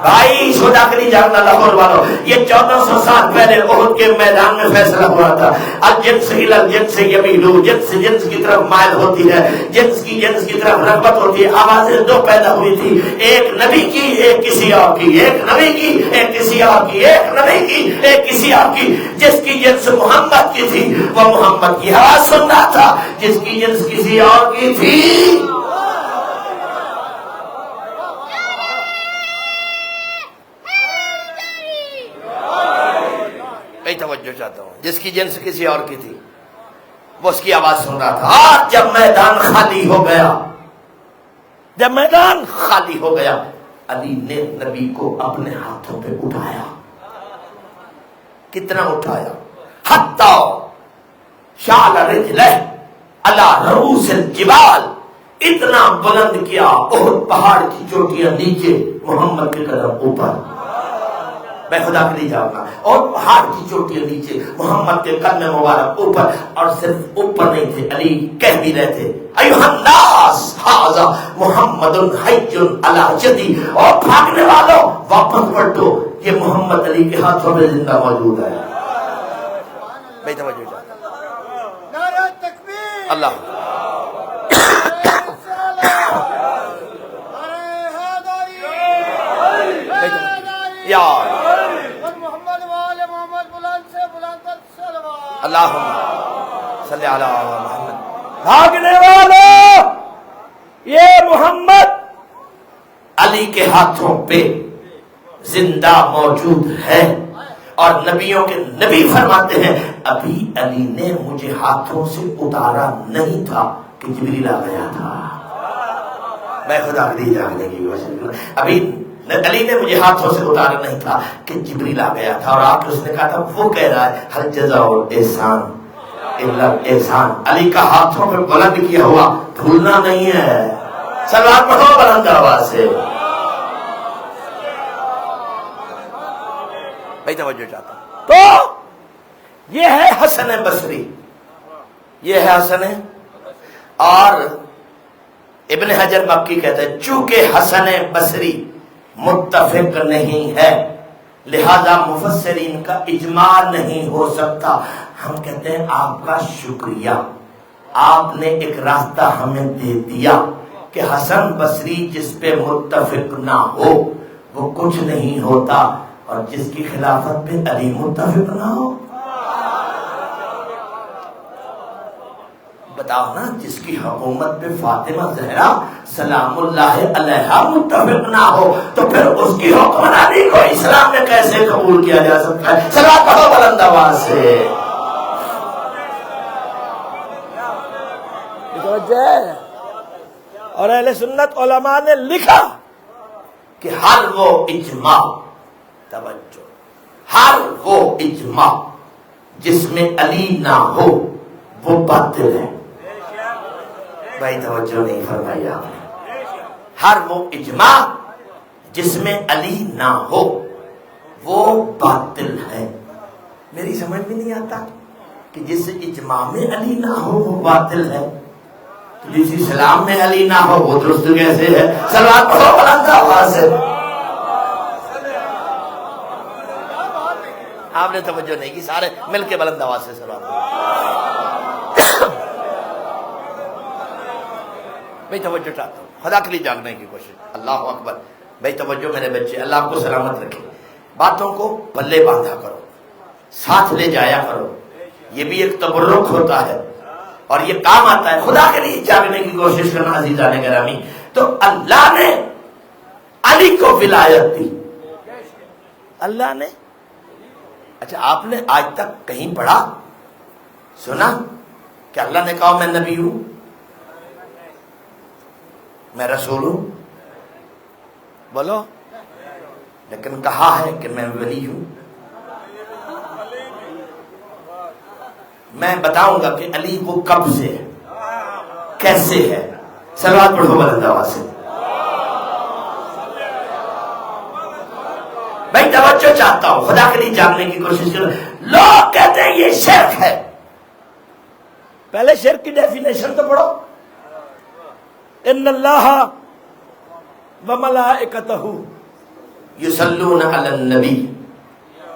بھائی خدا کے لیے جاننا لاہور والوں، یہ 1400 سال پہلے احد کے میدان میں فیصلہ ہوا تھا۔ الجنس الی الجنس یمیلون، جنس جنس کی طرف مائل ہوتی ہے، جنس کی طرف رغبت ہوتی ہے۔ آوازیں دو پیدا ہوئی تھی، ایک نبی کی ایک کسی اور کی، ایک نبی کی ایک کسی اور کی، ایک نبی کی ایک کسی اور کی۔ جس کی جنس محمد کی تھی وہ محمد کی آواز سن رہا تھا، جس کی جنس کسی اور کی تھی توجہ چاہتا ہوں، جس کی جنس کسی اور کی تھی وہ اس کی آواز سن رہا تھا۔ آج جب میدان خالی ہو گیا، علی نے نبی کو اپنے ہاتھوں پہ اٹھایا۔ کتنا اٹھایا؟ حتی شال رجلہ علی رؤوس الجبال، اتنا بلند کیا احد پہاڑ کی چوٹیاں نیچے، محمد کے قدم اوپر۔ میں خدا کے لیے جاؤں گا، اور پہاڑ کی چوٹیاں نیچے، محمد کے قدم مبارک اوپر، اور صرف اوپر نہیں تھے، علی کہہ بھی رہے تھے ایھا الناس ھذا محمد حی علی جدی، اور بھاگنے والوں واپس پلٹو، یہ محمد علی کے ہاتھوں میں زندہ موجود ہے۔ بھائی توجہ نعرہ تکبیر، اللہ یا اللہم صلی علی محمد. بھاگنے والوں، یہ محمد علی کے ہاتھوں پہ زندہ موجود ہے، اور نبیوں کے نبی فرماتے ہیں ابھی علی نے مجھے ہاتھوں سے اتارا نہیں تھا کہ جبریل آ گیا تھا. میں خدا علی جانے کی وجہ ابھی علی نے مجھے ہاتھوں سے اتارا نہیں تھا کہ جبریل آ گیا تھا. اور آ کے اس نے کہا تھا وہ کہہ رہا ہے ہر جزا اور احسان الا احسان. علی کا ہاتھوں پہ بلند کیا ہوا بھولنا نہیں ہے. سلوات پڑھو بلند آواز سے. بھائی توجہ چاہتا ہوں. تو یہ ہے حسن بصری، یہ ہے حسن. اور ابن حجر مکی کہتا ہے چونکہ حسن بصری متفق نہیں ہے لہذا مفسرین کا اجماع نہیں ہو سکتا. ہم کہتے ہیں آپ کا شکریہ، آپ نے ایک راستہ ہمیں دے دیا کہ حسن بصری جس پہ متفق نہ ہو وہ کچھ نہیں ہوتا، اور جس کی خلافت پہ علی متفق نہ ہو. بتاؤ نا، جس کی حکومت پہ فاطمہ زہرا سلام اللہ علیہا متفق نہ ہو تو پھر اس کی حکمرانی کو اسلام میں کیسے قبول کیا جا سکتا ہے؟ صلوات پڑھو بلند آواز سے. اور اہل سنت علماء نے لکھا کہ ہر وہ اجماع، توجہ، ہر وہ اجماع جس میں علی نہ ہو وہ باطل ہے. بھائی توجہ نہیں فرمائی آپ نے. ہر وہ اجماع جس میں علی نہ ہو وہ باطل ہے. میری سمجھ میں نہیں آتا کہ جس اجماع میں علی نہ ہو وہ باطل ہے، تو جس اسلام میں علی نہ ہو وہ درست کیسے ہے؟ صلوات پڑھو بلند آواز سے. آپ نے توجہ نہیں کی، سارے مل کے بلند آواز سے صلوات پڑھو. میں توجہ چاہتا ہوں، خدا کے لیے جاننے کی کوشش. اللہ اکبر. بھائی توجہ میرے بچے، اللہ آپ کو سلامت رکھے. باتوں کو پلے باندھا کرو، ساتھ لے جایا کرو. یہ بھی ایک تبرک ہوتا ہے اور یہ کام آتا ہے. خدا کے لیے جاننے کی کوشش کرنا عزیزان گرامی. تو اللہ نے علی کو ولایت دی. اللہ نے، اچھا آپ نے آج تک کہیں پڑھا سنا کہ اللہ نے کہا میں نبی ہوں، میں رسول ہوں؟ بولو. لیکن کہا ہے کہ میں ولی ہوں. میں بتاؤں گا کہ علی وہ کب سے ہے، کیسے ہے. صلوات پڑھو بلند آواز سے. میں توجہ چاہتا ہوں، خدا کے لیے جاننے کی کوشش کرو. لوگ کہتے ہیں یہ شرک ہے. پہلے شرک کی ڈیفینیشن تو پڑھو. ان اللہ وملائکتہ یصلون علی النبی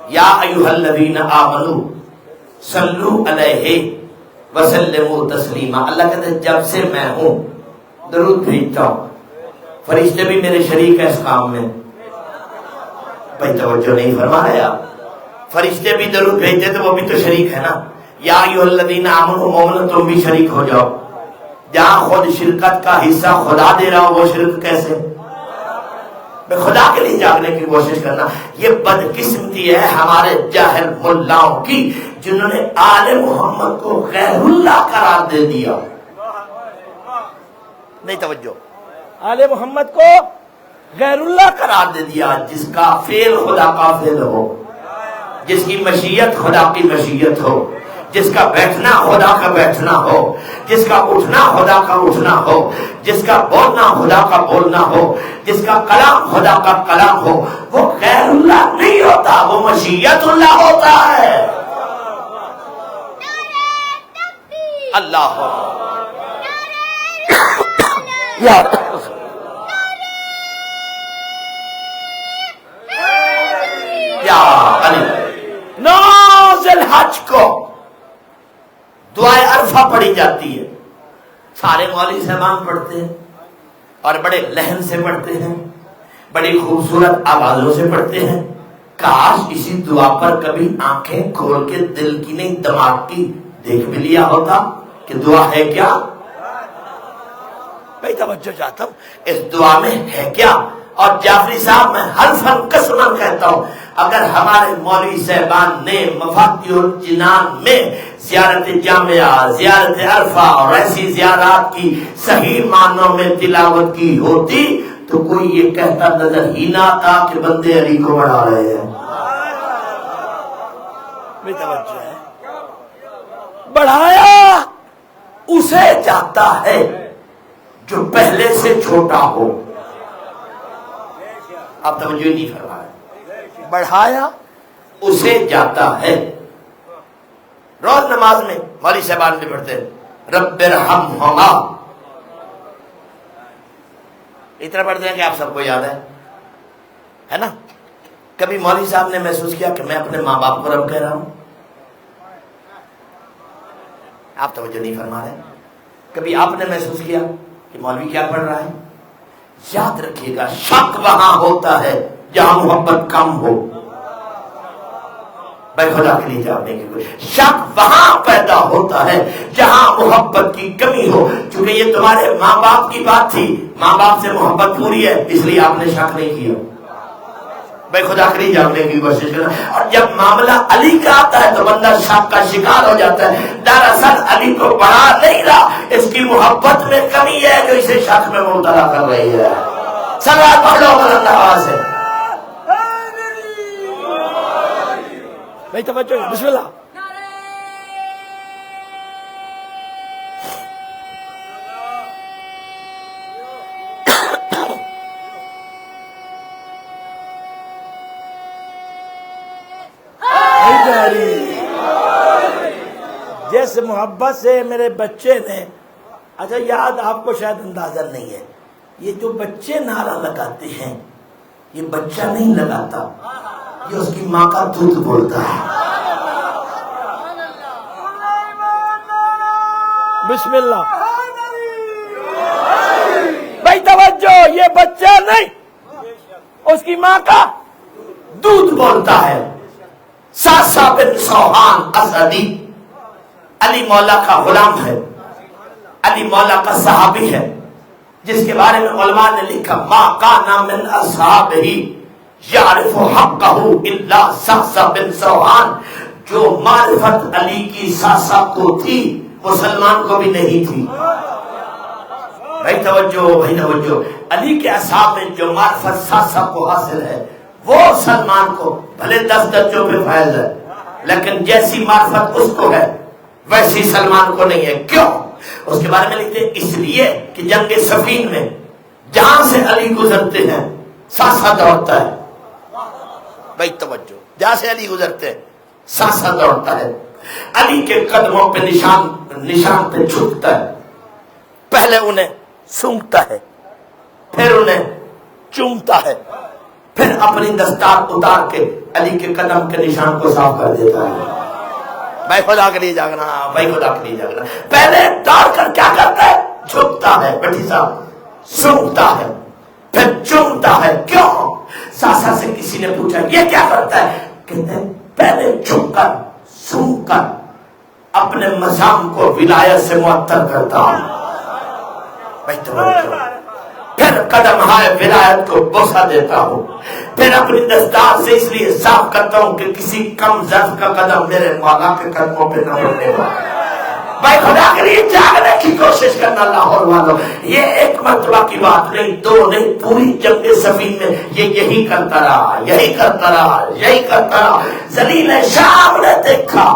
یا ایھا الذین آمنوا صلوا علیہ وسلموا تسلیما. اللہ کہتے ہیں جب سے میں ہوں درود بھیجتا ہوں، فرشتے بھی میرے شریک ہیں اس کام میں. بھائی توجہ نہیں فرما رہے آپ. فرشتے بھی درود بھیجتے تو وہ بھی تو شریک ہے نا. یا ایھا الذین آمنوا، مومنو تم بھی شریک ہو جاؤ. جہاں خود شرکت کا حصہ خدا دے رہا ہو وہ شرک کیسے؟ میں خدا کے لیے جاگنے کی کوشش کرنا. یہ بدقسمتی ہے ہمارے جاہل ملاؤں کی جنہوں نے آل محمد کو غیر اللہ قرار دے دیا. نہیں توجہ. آل محمد کو غیر اللہ قرار دے دیا. جس کا فعل خدا کا فعل ہو، جس کی مشیت خدا کی مشیت ہو، جس کا بیٹھنا خدا کا بیٹھنا ہو، جس کا اٹھنا خدا کا اٹھنا ہو، جس کا بولنا خدا کا بولنا ہو، جس کا کلام خدا کا کلام ہو، وہ غیر اللہ نہیں ہوتا، وہ مشیت اللہ ہوتا ہے. اللہ یا علی. 9 ذی الحج کو دعائے عرفہ پڑھی جاتی ہے. سارے مولوی صاحبان پڑھتے ہیں اور بڑے لحن سے پڑھتے ہیں، بڑی خوبصورت آوازوں سے پڑھتے ہیں. کاش اسی دعا پر کبھی آنکھیں کھول کے دل کی نہیں دماغ کی دیکھ بھی لیا ہوتا کہ دعا ہے کیا. میں توجہ چاہتا ہوں. اس دعا میں ہے کیا. اور جعفری صاحب میں حلفاً قسماً کہتا ہوں اگر ہمارے مولوی صاحبان نے مفاتیح الجنان میں زیارت جامعہ، زیارت عرفہ اور ایسی زیارات کی صحیح معنوں میں تلاوت کی ہوتی تو کوئی یہ کہتا نظر ہی نہ آتا کہ بندے علی کو بڑھا رہے ہیں. میں توجہ ہے. بڑھایا اسے جاتا ہے جو پہلے سے چھوٹا ہو. آپ توجہ نہیں فرما رہے. بڑھایا اسے جاتا ہے. روز نماز میں مولوی صاحبان بھی پڑھتے ہیں رب ارحمہما. اتنا پڑھتے ہیں کہ آپ سب کو یاد ہے نا. کبھی مولوی صاحب نے محسوس کیا کہ میں اپنے ماں باپ کو رب کہہ رہا ہوں؟ آپ توجہ نہیں فرما رہے. کبھی آپ نے محسوس کیا کہ مولوی کیا پڑھ رہا ہے؟ یاد رکھیے گا شک وہاں ہوتا ہے جہاں محبت کم ہو. بھائی خدا کے لیے جاننے کی کوشش. شک وہاں پیدا ہوتا ہے جہاں محبت کی کمی ہو. چونکہ یہ تمہارے ماں باپ کی بات تھی، ماں باپ سے محبت پوری ہے اس لیے آپ نے شک نہیں کیا. بھائی خدا کے لیے جاننے کی کوشش کرنا. اور جب معاملہ علی کا آتا ہے تو بندہ شک کا شکار ہو جاتا ہے. دراصل علی کو بڑھا نہیں رہا، اس کی محبت میں کمی ہے جو اسے شک میں مبتلا کر رہی ہے. صلوات پڑھ لو بلند آواز سے. بھائی توجہ. بسم اللہ. جیسے محبت سے میرے بچے نے، اچھا یاد آپ کو شاید اندازہ نہیں ہے، یہ جو بچے نعرہ لگاتے ہیں یہ بچہ نہیں لگاتا، یہ اس کی ماں کا دودھ بولتا ہے. بسم اللہ. بھائی توجہ، یہ بچہ نہیں، اس کی ماں کا دودھ بولتا ہے. ساسا بن سوہان اسدی علی مولا کا غلام ہے، علی مولا کا صحابی ہے، جس کے بارے میں علماء نے لکھا ما کان من اصحابہ یعرف حقہ الا ساسا بن سوہان. جو معرفت علی کی ساسا کو تھی وہ سلمان کو بھی نہیں تھی. بھائی توجہ، بھائی توجہ. علی کے اصحاب میں جو معرفت ساسا کو حاصل ہے وہ سلمان کو بھلے 10 درجوں پہ فائز ہے، لیکن جیسی معرفت اس کو ہے ویسی سلمان کو نہیں ہے. کیوں؟ اس کے بارے میں لکھتے ہیں اس لیے کہ جنگ صفین میں جہاں سے علی گزرتے ہیں ساسا دوڑتا ہے. بھائی توجہ، جہاں سے علی گزرتے ہیں ساسا دوڑتا ہے. علی کے قدموں پہ نشان پہ جھکتا ہے. پہلے انہیں سونگتا ہے، پھر انہیں چومتا ہے، پھر اپنی دستار اتار کے علی کے قدم کے نشان کو صاف کر دیتا ہے. بھائی خدا کے لیے جاگنا، بھائی خدا کے لیے جاگنا. پہلے دوڑ کر کیا کرتا ہے؟ جھکتا ہے، بیٹھی صاحب، سونگتا ہے، پھر چومتا ہے. کیوں؟ ساسا سے کسی نے پوچھا یہ کیا کرتا ہے؟ کہتے ہیں پہلے جھک کر سونگ کر اپنے مذہب کو ولایت سے معطر کرتا ہوں. بھائی توجہ. پھر قدم ہائے ولایت کو بوسہ دیتا ہوں، پھر اپنی دستار سے اس لیے صاف کرتا ہوں کہ کسی کم ظرف کا قدم میرے مولا کے قدموں پہ نہ پڑنے پائے. بھائی خدا کے لیے جاگنے کی کوشش کرنا لاہور والوں. یہ ایک مرتبہ کی بات نہیں، 2 نہیں، پوری جنگ صفین میں یہ یہی کرتا رہا، یہی کرتا رہا، یہی کرتا رہا. ذلیل شام نے دیکھا.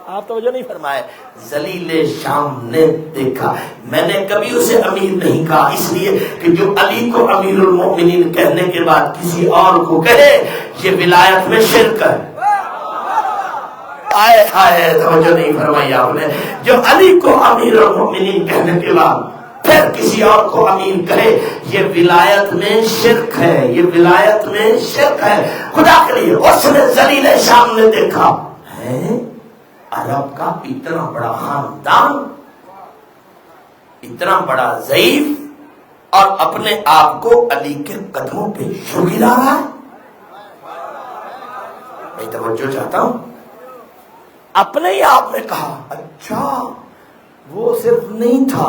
آپ توجہ نہیں فرمائے. ذلیل شام نے دیکھا. میں نے کبھی اسے امیر نہیں کہا، اس لیے کہ جو علی کو امیر المؤمنین کہنے کے بعد کسی اور کو کہے یہ ولایت میں شرک ہے. آئے ہائے، توجہ نہیں فرمائی آپ نے. جو علی کو امیر المؤمنین کہنے کے بعد پھر کسی اور کو امیر کہے یہ ولایت میں شرک ہے، یہ ولایت میں شرک ہے. خدا کے لیے اس نے ذلیل شام نے دیکھا ہے عرب کا اتنا بڑا خاندان، اتنا بڑا ضعیف، اور اپنے آپ کو علی کے قدموں پہ یوں گرا رہا ہے. میں توجہ چاہتا ہوں. اپنے ہی آپ نے کہا اچھا وہ صرف نہیں تھا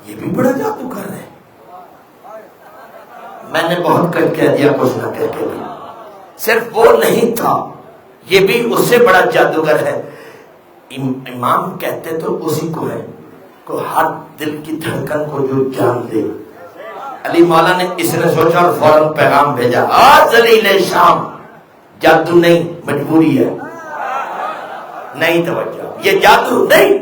یہ بھی بڑا جادوگر ہے. میں نے بہت کچھ کہہ دیا کچھ نہ کہہ کے بھی. صرف وہ نہیں تھا یہ بھی اس سے بڑا جادوگر ہے. امام کہتے تو اسی کو ہے کو ہر دل کی دھڑکن کو جو جان دے. علی مولا نے اس نے سوچا اور فوراً پیغام بھیجا ذلیل شام جادو نہیں مجبوری ہے. نہیں توجہ یہ جادو نہیں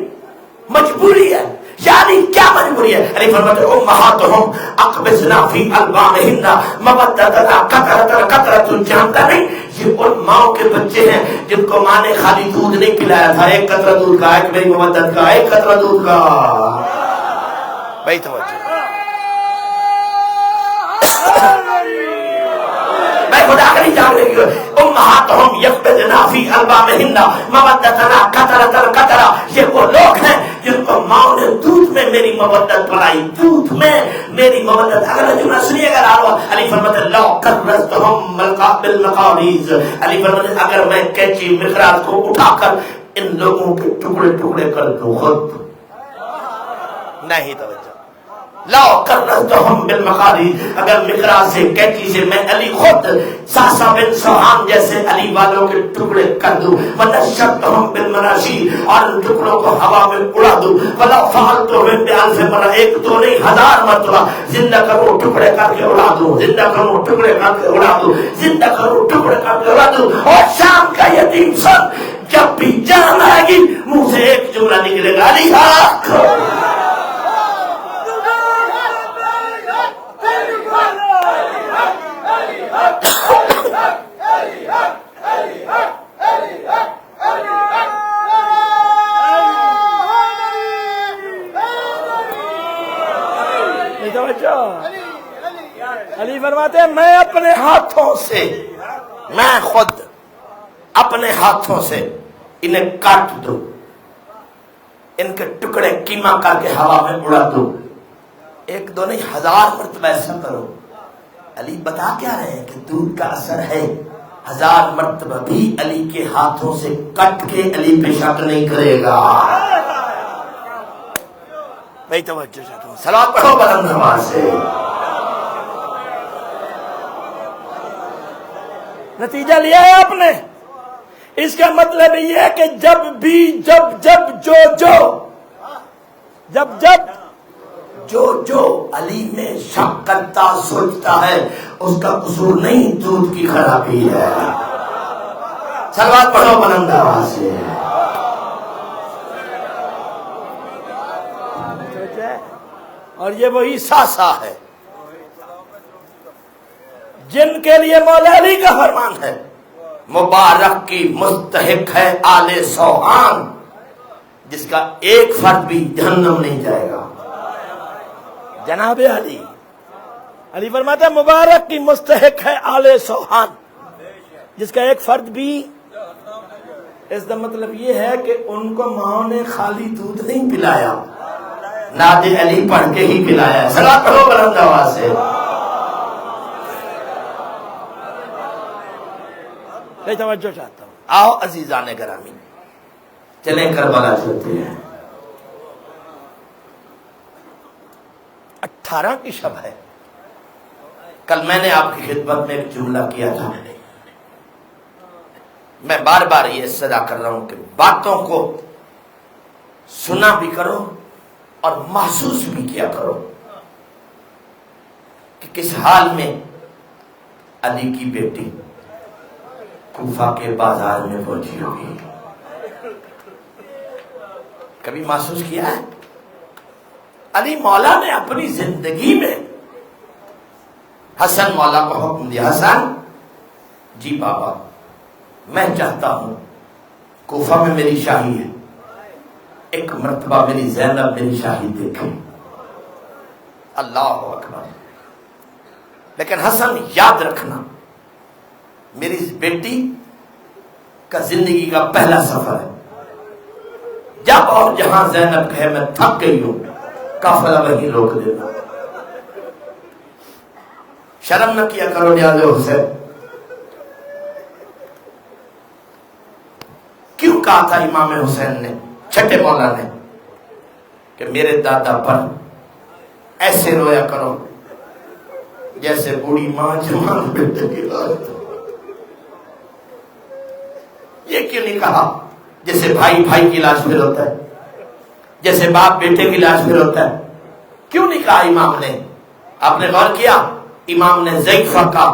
مجبوری ہے. یعنی کیا مجبوری ہے؟ علی فرماتے ہیں امہاتہم اقبضنا فی البانہن مودۃ قطرۃ. جانتا نہیں یہ ان ماؤں کے بچے ہیں جن کو ماں نے خالی دودھ نہیں پلایا تھا, ایک قطرہ دودھ کا, ایک میری مودت کا, ایک قطرہ دودھ کا. بھائی توجہ میں خدا کا نہیں جان رہی ہوں. امہاتہم یقبضنا فی البانہن مودۃ قطرۃ. یہ وہ لوگ ہیں جن کو ماں نے دودھ میں میری مودت پلائی, دودھ میں میری مودت. اگر جملہ سنیے گا علی فرماتے ہیں لو کرستہم بالمقاریض. علی فرماتے ہیں اگر میں کینچی مخراج کو اٹھا کر ان لوگوں کے ٹکڑے ٹکڑے کر دوں خود نہیں. توجہ لاؤ کرستہم بالمقاریض. اگر مقراض سے کینچی سے میں علی خود ساسا بن سوہان جیسے علی والوں کے ٹکڑے کر دوں. ونشرتہم بالمناشی اور ان ٹکڑوں کو ہوا میں اڑا دوں. ولا فعلتہم بألف مرہ ایک دو نہیں 1000 مرتبہ زندہ کروں ٹکڑے کر کے اڑا دوں, زندہ کروں ٹکڑے کر کے اڑا دوں, زندہ کروں ٹکڑے کر کے اڑا دوں. اور شام کا یتیم سن جب بھی جان آئے گی منہ سے ایک جملہ نکلے گا علی حق. علی فرماتے ہیں میں اپنے ہاتھوں سے, میں خود اپنے ہاتھوں سے انہیں کاٹ دوں, ان کے ٹکڑے کیما کر کے ہوا میں اڑا دوں. ایک دو نہیں 1000 مرتبہ ایسا کرو. علی بتا کیا رہے ہیں کہ دودھ کا اثر ہے. 1000 مرتبہ بھی علی کے ہاتھوں سے کٹ کے علی پہ شک نہیں کرے گا. میں توجہ چاہتا ہوں, صلوات پڑھو بلند آواز سے. نتیجہ لیا ہے آپ نے. اس کا مطلب یہ ہے کہ جب بھی جو علی میں شک کرتا سوچتا ہے اس کا قصور نہیں دودھ کی خرابی ہے. صلوات پڑھو بلند آواز سے. اور یہ وہی ساسا ہے جن کے لیے مولا علی کا فرمان ہے مبارک کی مستحق ہے آل سوہان, جس کا ایک فرد بھی جہنم نہیں جائے گا. جناب علی فرماتا ہے مبارک کی مستحق ہے آل سوہان, جس کا ایک فرد بھی. اس کا مطلب یہ ہے کہ ان کو ماں نے خالی دودھ نہیں پلایا, ناد علی پڑھ کے ہی پلایا. صلوات پڑھو بلند آواز سے. میں توجہ چاہتا ہوں. آؤ عزیزان گرامی چلیں کربلا چلتے ہیں. 18 کی شب ہے. کل میں نے آپ کی خدمت میں ایک جملہ کیا تھا. میں بار بار یہ صدا کر رہا ہوں کہ باتوں کو سنا بھی کرو اور محسوس بھی کیا کرو کہ کس حال میں علی کی بیٹی کوفہ کے بازار میں پہنچی ہوگی. کبھی محسوس کیا ہے؟ علی مولا نے اپنی زندگی میں حسن مولا کو حکم دیا, حسن جی بابا میں چاہتا ہوں کوفہ میں میری شاہی ہے, ایک مرتبہ میری زینب میری شاہی دیکھیں. اللہ اکبر. لیکن حسن یاد رکھنا میری بیٹی کا زندگی کا پہلا سفر ہے. جب اور جہاں زینب کہے میں تھک گئی ہوں قافلہ وہیں روک دینا. شرم نہ کیا کرو نیاز حسین. کہا تھا امام حسین نے، چھٹے مولا نے، کہ میرے دادا پر ایسے رویا کرو جیسے بوڑھی ماں جوان بیٹے کی لاش۔ یہ کیوں نہیں کہا جیسے بھائی بھائی کی لاش پہ روتا ہے، جیسے باپ بیٹے کی لاش پہ روتا ہے؟ کیوں نہیں کہا امام نے؟ آپ نے غور کیا؟ امام نے ضعیفہ کا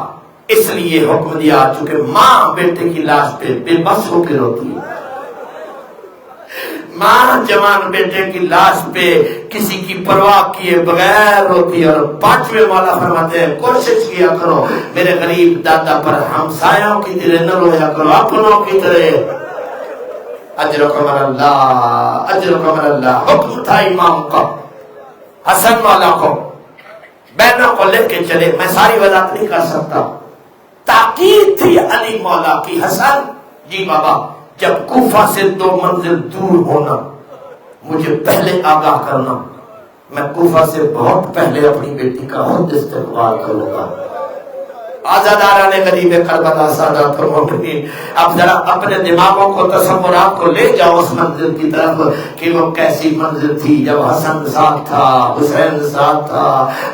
اس لیے حکم دیا چونکہ ماں بیٹے کی لاش پہ بے بس ہو کے روتی ہے، ماں جوان بیٹے کی لاش پہ کسی کی پرواہ کیے بغیر روتی ہے۔ اور پانچویں مولا فرماتے ہیں کوشش کیا کرو میرے غریب دادا پر ہمسایوں کی طرح نہ رویا کرو، اپنوں کی طرح۔ اجرکم اللہ، اجرکم اللہ۔ حکم تھا امام کا، حسن مولا کو، بہنوں کو لے کے چلے۔ میں ساری وضاحت نہیں کر سکتا، تاکید تھی علی مولا کی، حسن جی بابا جب کوفہ سے 2 منزل دور ہونا مجھے پہلے آگاہ کرنا، میں کوفہ سے بہت پہلے اپنی بیٹی کا خود استقبال کروں گا۔ آزادارہ نے غریب کربلا سادات المومنین، اب ذرا اپنے دماغوں کو تصورات کو لے جاؤ اس منزل کی طرف کہ وہ کیسی منزل تھی جب حسن ساتھ تھا، حسین ساتھ تھا،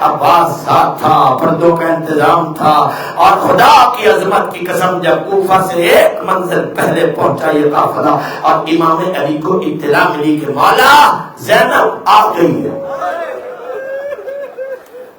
عباس ساتھ تھا، پردوں کا انتظام تھا، اور خدا کی عظمت کی قسم جب کوفہ سے 1 منزل پہلے پہنچا یہ قافلہ اور امام علی کو اطلاع ملی کہ مولا زینب آ گئی ہے،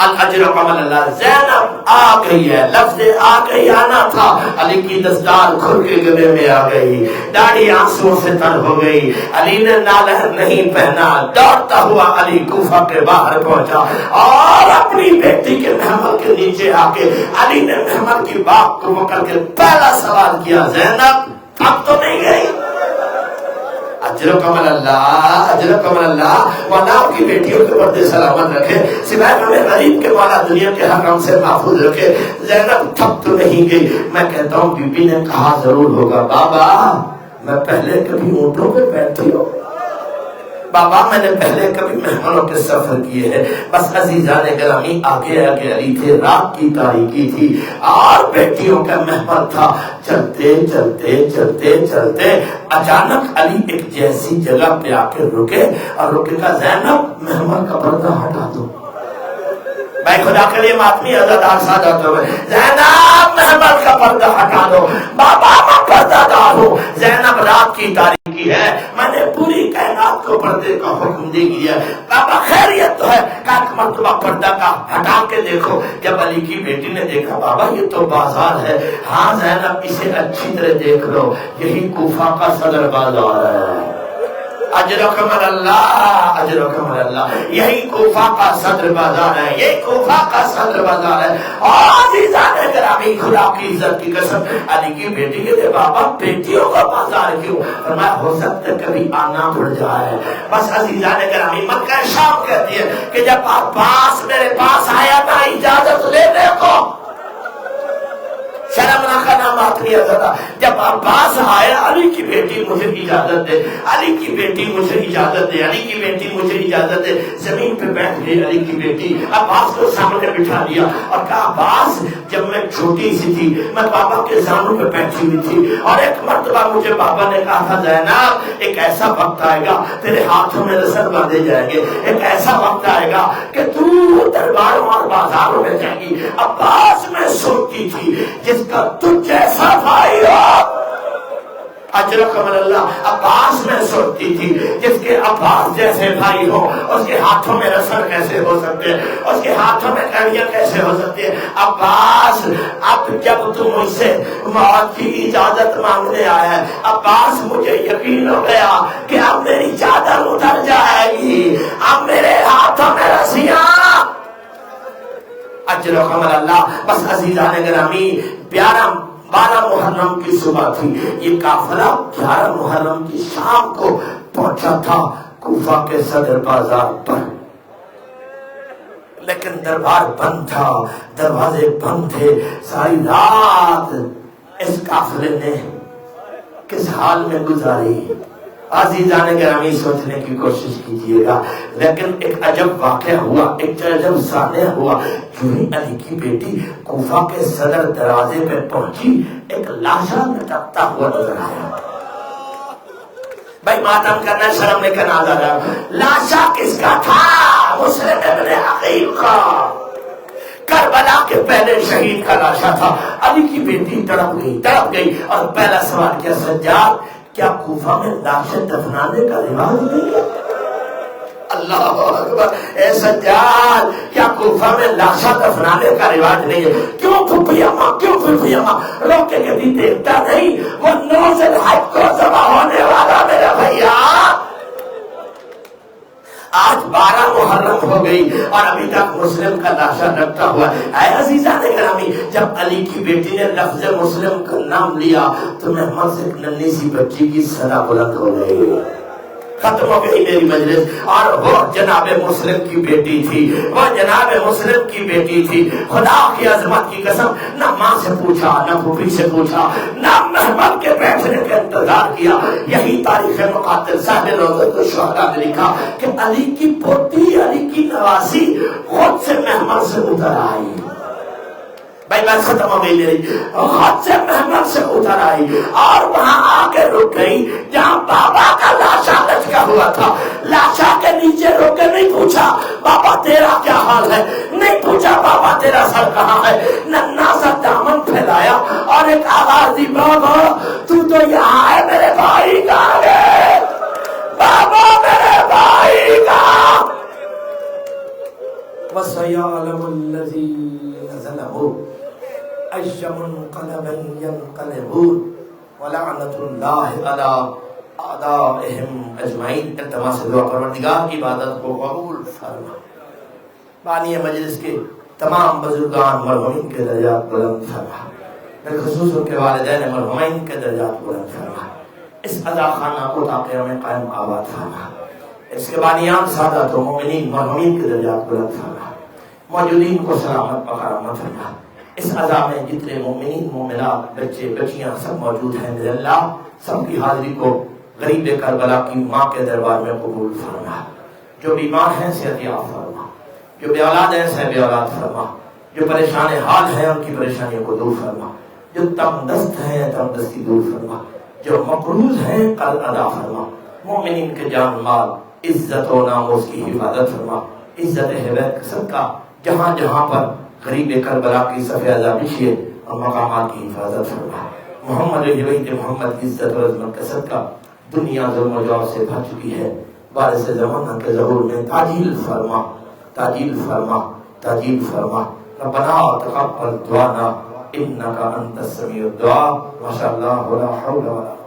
الاجر قبل اللہ، زینب آ گئی ہے۔ لفظ آ گئی آنا تھا، علی کی دستار کھل کے گلے میں آ گئی، داڑھی آنسوں سے تر ہو گئی، علی نے نالہن نہیں پہنا، دوڑتا ہوا علی کوفہ کے باہر پہنچا اور اپنی بیٹی کے محمل کے نیچے آ کے علی نے محمل کی بات کو پکڑ کے پہلا سوال کیا، زینب اب تو نہیں گئی؟ اجرکم اللہ، اجرکم اللہ، مولا آپ کی بیٹیوں کے پردے سلامت رکھے، سوائے ہمیں غریب کے مولا دنیا کے ہر غم سے محفوظ رکھے۔ زینب تھک تو نہیں گئی؟ میں کہتا ہوں بی بی نے کہا ضرور ہوگا، بابا میں پہلے کبھی اونٹوں پہ بیٹھی ہوں، بابا میں نے پہلے کبھی مہمانوں کے سفر کیے ہیں، بس عزیزان گرامی آگے آگے علی تھے، رات کی تاریکی تھی اور بیٹیوں کا محفل تھا۔ چلتے چلتے چلتے چلتے اچانک علی ایک جیسی جگہ پہ آ کے رکے اور رکے کہا زینب محمل کا پردہ ہٹا دو۔ میں خدا کے لیے ماتمی عزادار سادات ہوئے، زینب محمل کا پردہ ہٹا دو، بابا میں پردہ دار ہوں، زینب رات کی تاریکی ہے، میں نے پوری کائنات کو پردے کا حکم دے دیا، بابا خیریت تو ہے، ایک مرتبہ پردہ کا ہٹا کے دیکھو۔ جب علی کی بیٹی نے دیکھا بابا یہ تو بازار ہے، ہاں زینب اسے اچھی طرح دیکھ لو، یہی کوفہ کا صدر بازار ہے، اجرکم اللہ، اجرکم اللہ، یہی کوفہ کا صدر بازار ہے، یہی کوفہ کا صدر بازار ہے۔ اور عزیزان گرامی خدا کی عزت کی قسم علی کی بیٹی کے بابا بیٹیوں کا بازار کیوں؟ فرمایا ہو سکتا ہے کبھی آنا پڑ جائے۔ بس عزیزان گرامی مکہ شام کہتی ہے کہ جب عباس میرے پاس آیا تھا اجازت لینے کو، شرم نہ کرنا ماتمی عزادہ، جب عباس آیا علی کی بیٹی مجھے اجازت دے، علی کی بیٹی مجھے اجازت دے، علی کی بیٹی مجھے اجازت دے، زمین پہ بیٹھ گئی علی کی بیٹی، عباس کو سامنے بٹھا دیا اور کہا عباس جب میں چھوٹی سی تھی میں بابا کے زانوں پہ بیٹھی ہوئی تھی اور ایک مرتبہ مجھے بابا نے کہا تھا زینب ایک ایسا وقت آئے گا تیرے ہاتھوں میں رسل باندھے جائیں گے، ایک ایسا وقت آئے گا کہ تو درباروں اور بازاروں میں جائے گی۔ عباس میں سوچتی تھی جس کا تجھ جیسا بھائی ہو، اجرکم اللہ، عباس میں سوچتی تھی جس کے عباس جیسے بھائی ہو، اس کے ہاتھوں میں رسل کیسے ہو سکتے ہیں، اس کے ہاتھوں میں کڑیاں کیسے ہو سکتی ہیں۔ عباس اب جب تو مجھ سے موت کی اجازت مانگنے آیا ہے، عباس مجھے یقین ہو گیا کہ اب میری چادر اتر جائے گی، اب میرے ہاتھوں میں رسیاں، اجرکم اللہ۔ بس عزیزان گرامی 12 محرم کی صبح تھی، یہ قافلہ 11 محرم کی شام کو پہنچا تھا کوفہ کے صدر بازار پر، لیکن دربار بند تھا، دروازے بند تھے۔ ساری رات اس قافلے نے کس حال میں گزاری، عزیزان گرامی سوچنے کی کوشش کیجئے گا۔ لیکن ایک عجب واقعہ ہوا، ایک عجب سانحہ ہوا، جو ہی علی کی بیٹی کوفہ کے صدر دروازے پہ پہنچی ایک لاشا لٹکتا ہوا نظر آیا۔ بھائی ماتم کرنا شرم نہیں کرنا آزاد ہے. لاشا کس کا تھا؟ مسلم ابن عقیل کا. کربلا کے پہلے شہید کا لاشا تھا. علی کی بیٹی تڑپ گئی اور پہلا سوال کیا سجاد کیا کوفہ میں لاشیں دفنانے کا رواج نہیں ہے؟ اللہ اکبر. اے سجاد کیا کوفہ میں لاشیں دفنانے کا رواج نہیں ہے؟ کیوں پھپھی اماں روکے کبھی دیکھتا نہیں وہ 9 ذوالحج کو ذبح ہونے والا میرا بھیا. آج 12 محرم ہو گئی اور ابھی تک مسلم کا لاشا لٹکا ہوا ہے. اے عزیزان گرامی جب علی کی بیٹی نے لفظ مسلم کا نام لیا تو محمد سے ایک ننھی سی بچی کی صدا بلند ہو گئی. ختم ہو گئی میری مجلس. اور وہ جناب مسلم کی بیٹی تھی, وہ جناب مسلم کی بیٹی تھی. خدا کی عظمت کی قسم نہ ماں سے پوچھا نہ پھوپھی سے پوچھا نہ محمد کے بیٹھنے کا انتظار کیا. یہی تاریخ مقاتل صاحب روضۃ الشہداء نے لکھا کہ علی کی پوتی علی کی نواسی خود سے محمد سے اتر آئی. بھائی بات ختم ہو گئی میری. خود سے محمد سے اتر آئی اور وہاں آ کے رک گئی جہاں بابا کا لاشا لٹکا ہوا تھا. لاشا کے نیچے روک کے نہیں پوچھا بابا تیرا کیا حال ہے, نہیں پوچھا بابا تیرا سر کہاں ہے. ننھا سا دامن پھیلایا اور ایک آواز دی بابا تو یہاں ہے میرے بھائی کا ہے, بابا میرے بھائی کا. وَسَيَعْلَمُ الَّذِينَ ظَلَمُوا أَيَّ مُنقَلَبٍ يَنقَلِبُونَ وَلَعْنَةُ اللَّهِ عَلَىٰ أَعْدَائِهِمْ أَجْمَعِينَ. التماس سے دعا پروردگار کی عبادت کو قبول فرما. بانی مجلس کے تمام بزرگان مرحومین کے درجات بلند فرما. بالخصوص ان کے والدین مرحومین کے درجات بلند فرما. اس عزا خانہ کو تا قیامت قائم آباد فرما. اس کے بانیان سادات و مومنین مرحومین کے درجات بلند فرما. موجودین کو سلامت بقرامت فرما. اس عزا میں جتنے مومنین مومنات بچے بچیاں سب موجود ہیں میرے اللہ سب کی حاضری کو غریب کربلا کی ماں کے دربار میں قبول فرما. جو بیمار ہیں صحت یاب فرما, جو بے اولاد ہیں صحت بے اولاد فرما, جو پریشان حال ہیں ان کی پریشانیوں کو دور فرما, جو تنگ دست ہیں تنگ دستی دور فرما, جو مقروض ہیں قرض ادا فرما. مومنین کے جان مال عزت و ناموس کی حفاظت فرما. عزت ہدایت صدقہ جہاں جہاں پر غریب کربلا کی صف اعضا بچھیے اور مقامات کی حفاظت فرما. محمد بیت محمد کی عزت و عظمت کا صدقہ دنیا ظلم و جور سے بھر چکی ہے. بارش زمانہ کے ظہور میں تعجیل فرما, تعجیل فرما, تعجیل فرما. ربنا تقبل دعانا انک انت السمیع الدعاء. ما شاء اللہ لا حول ولا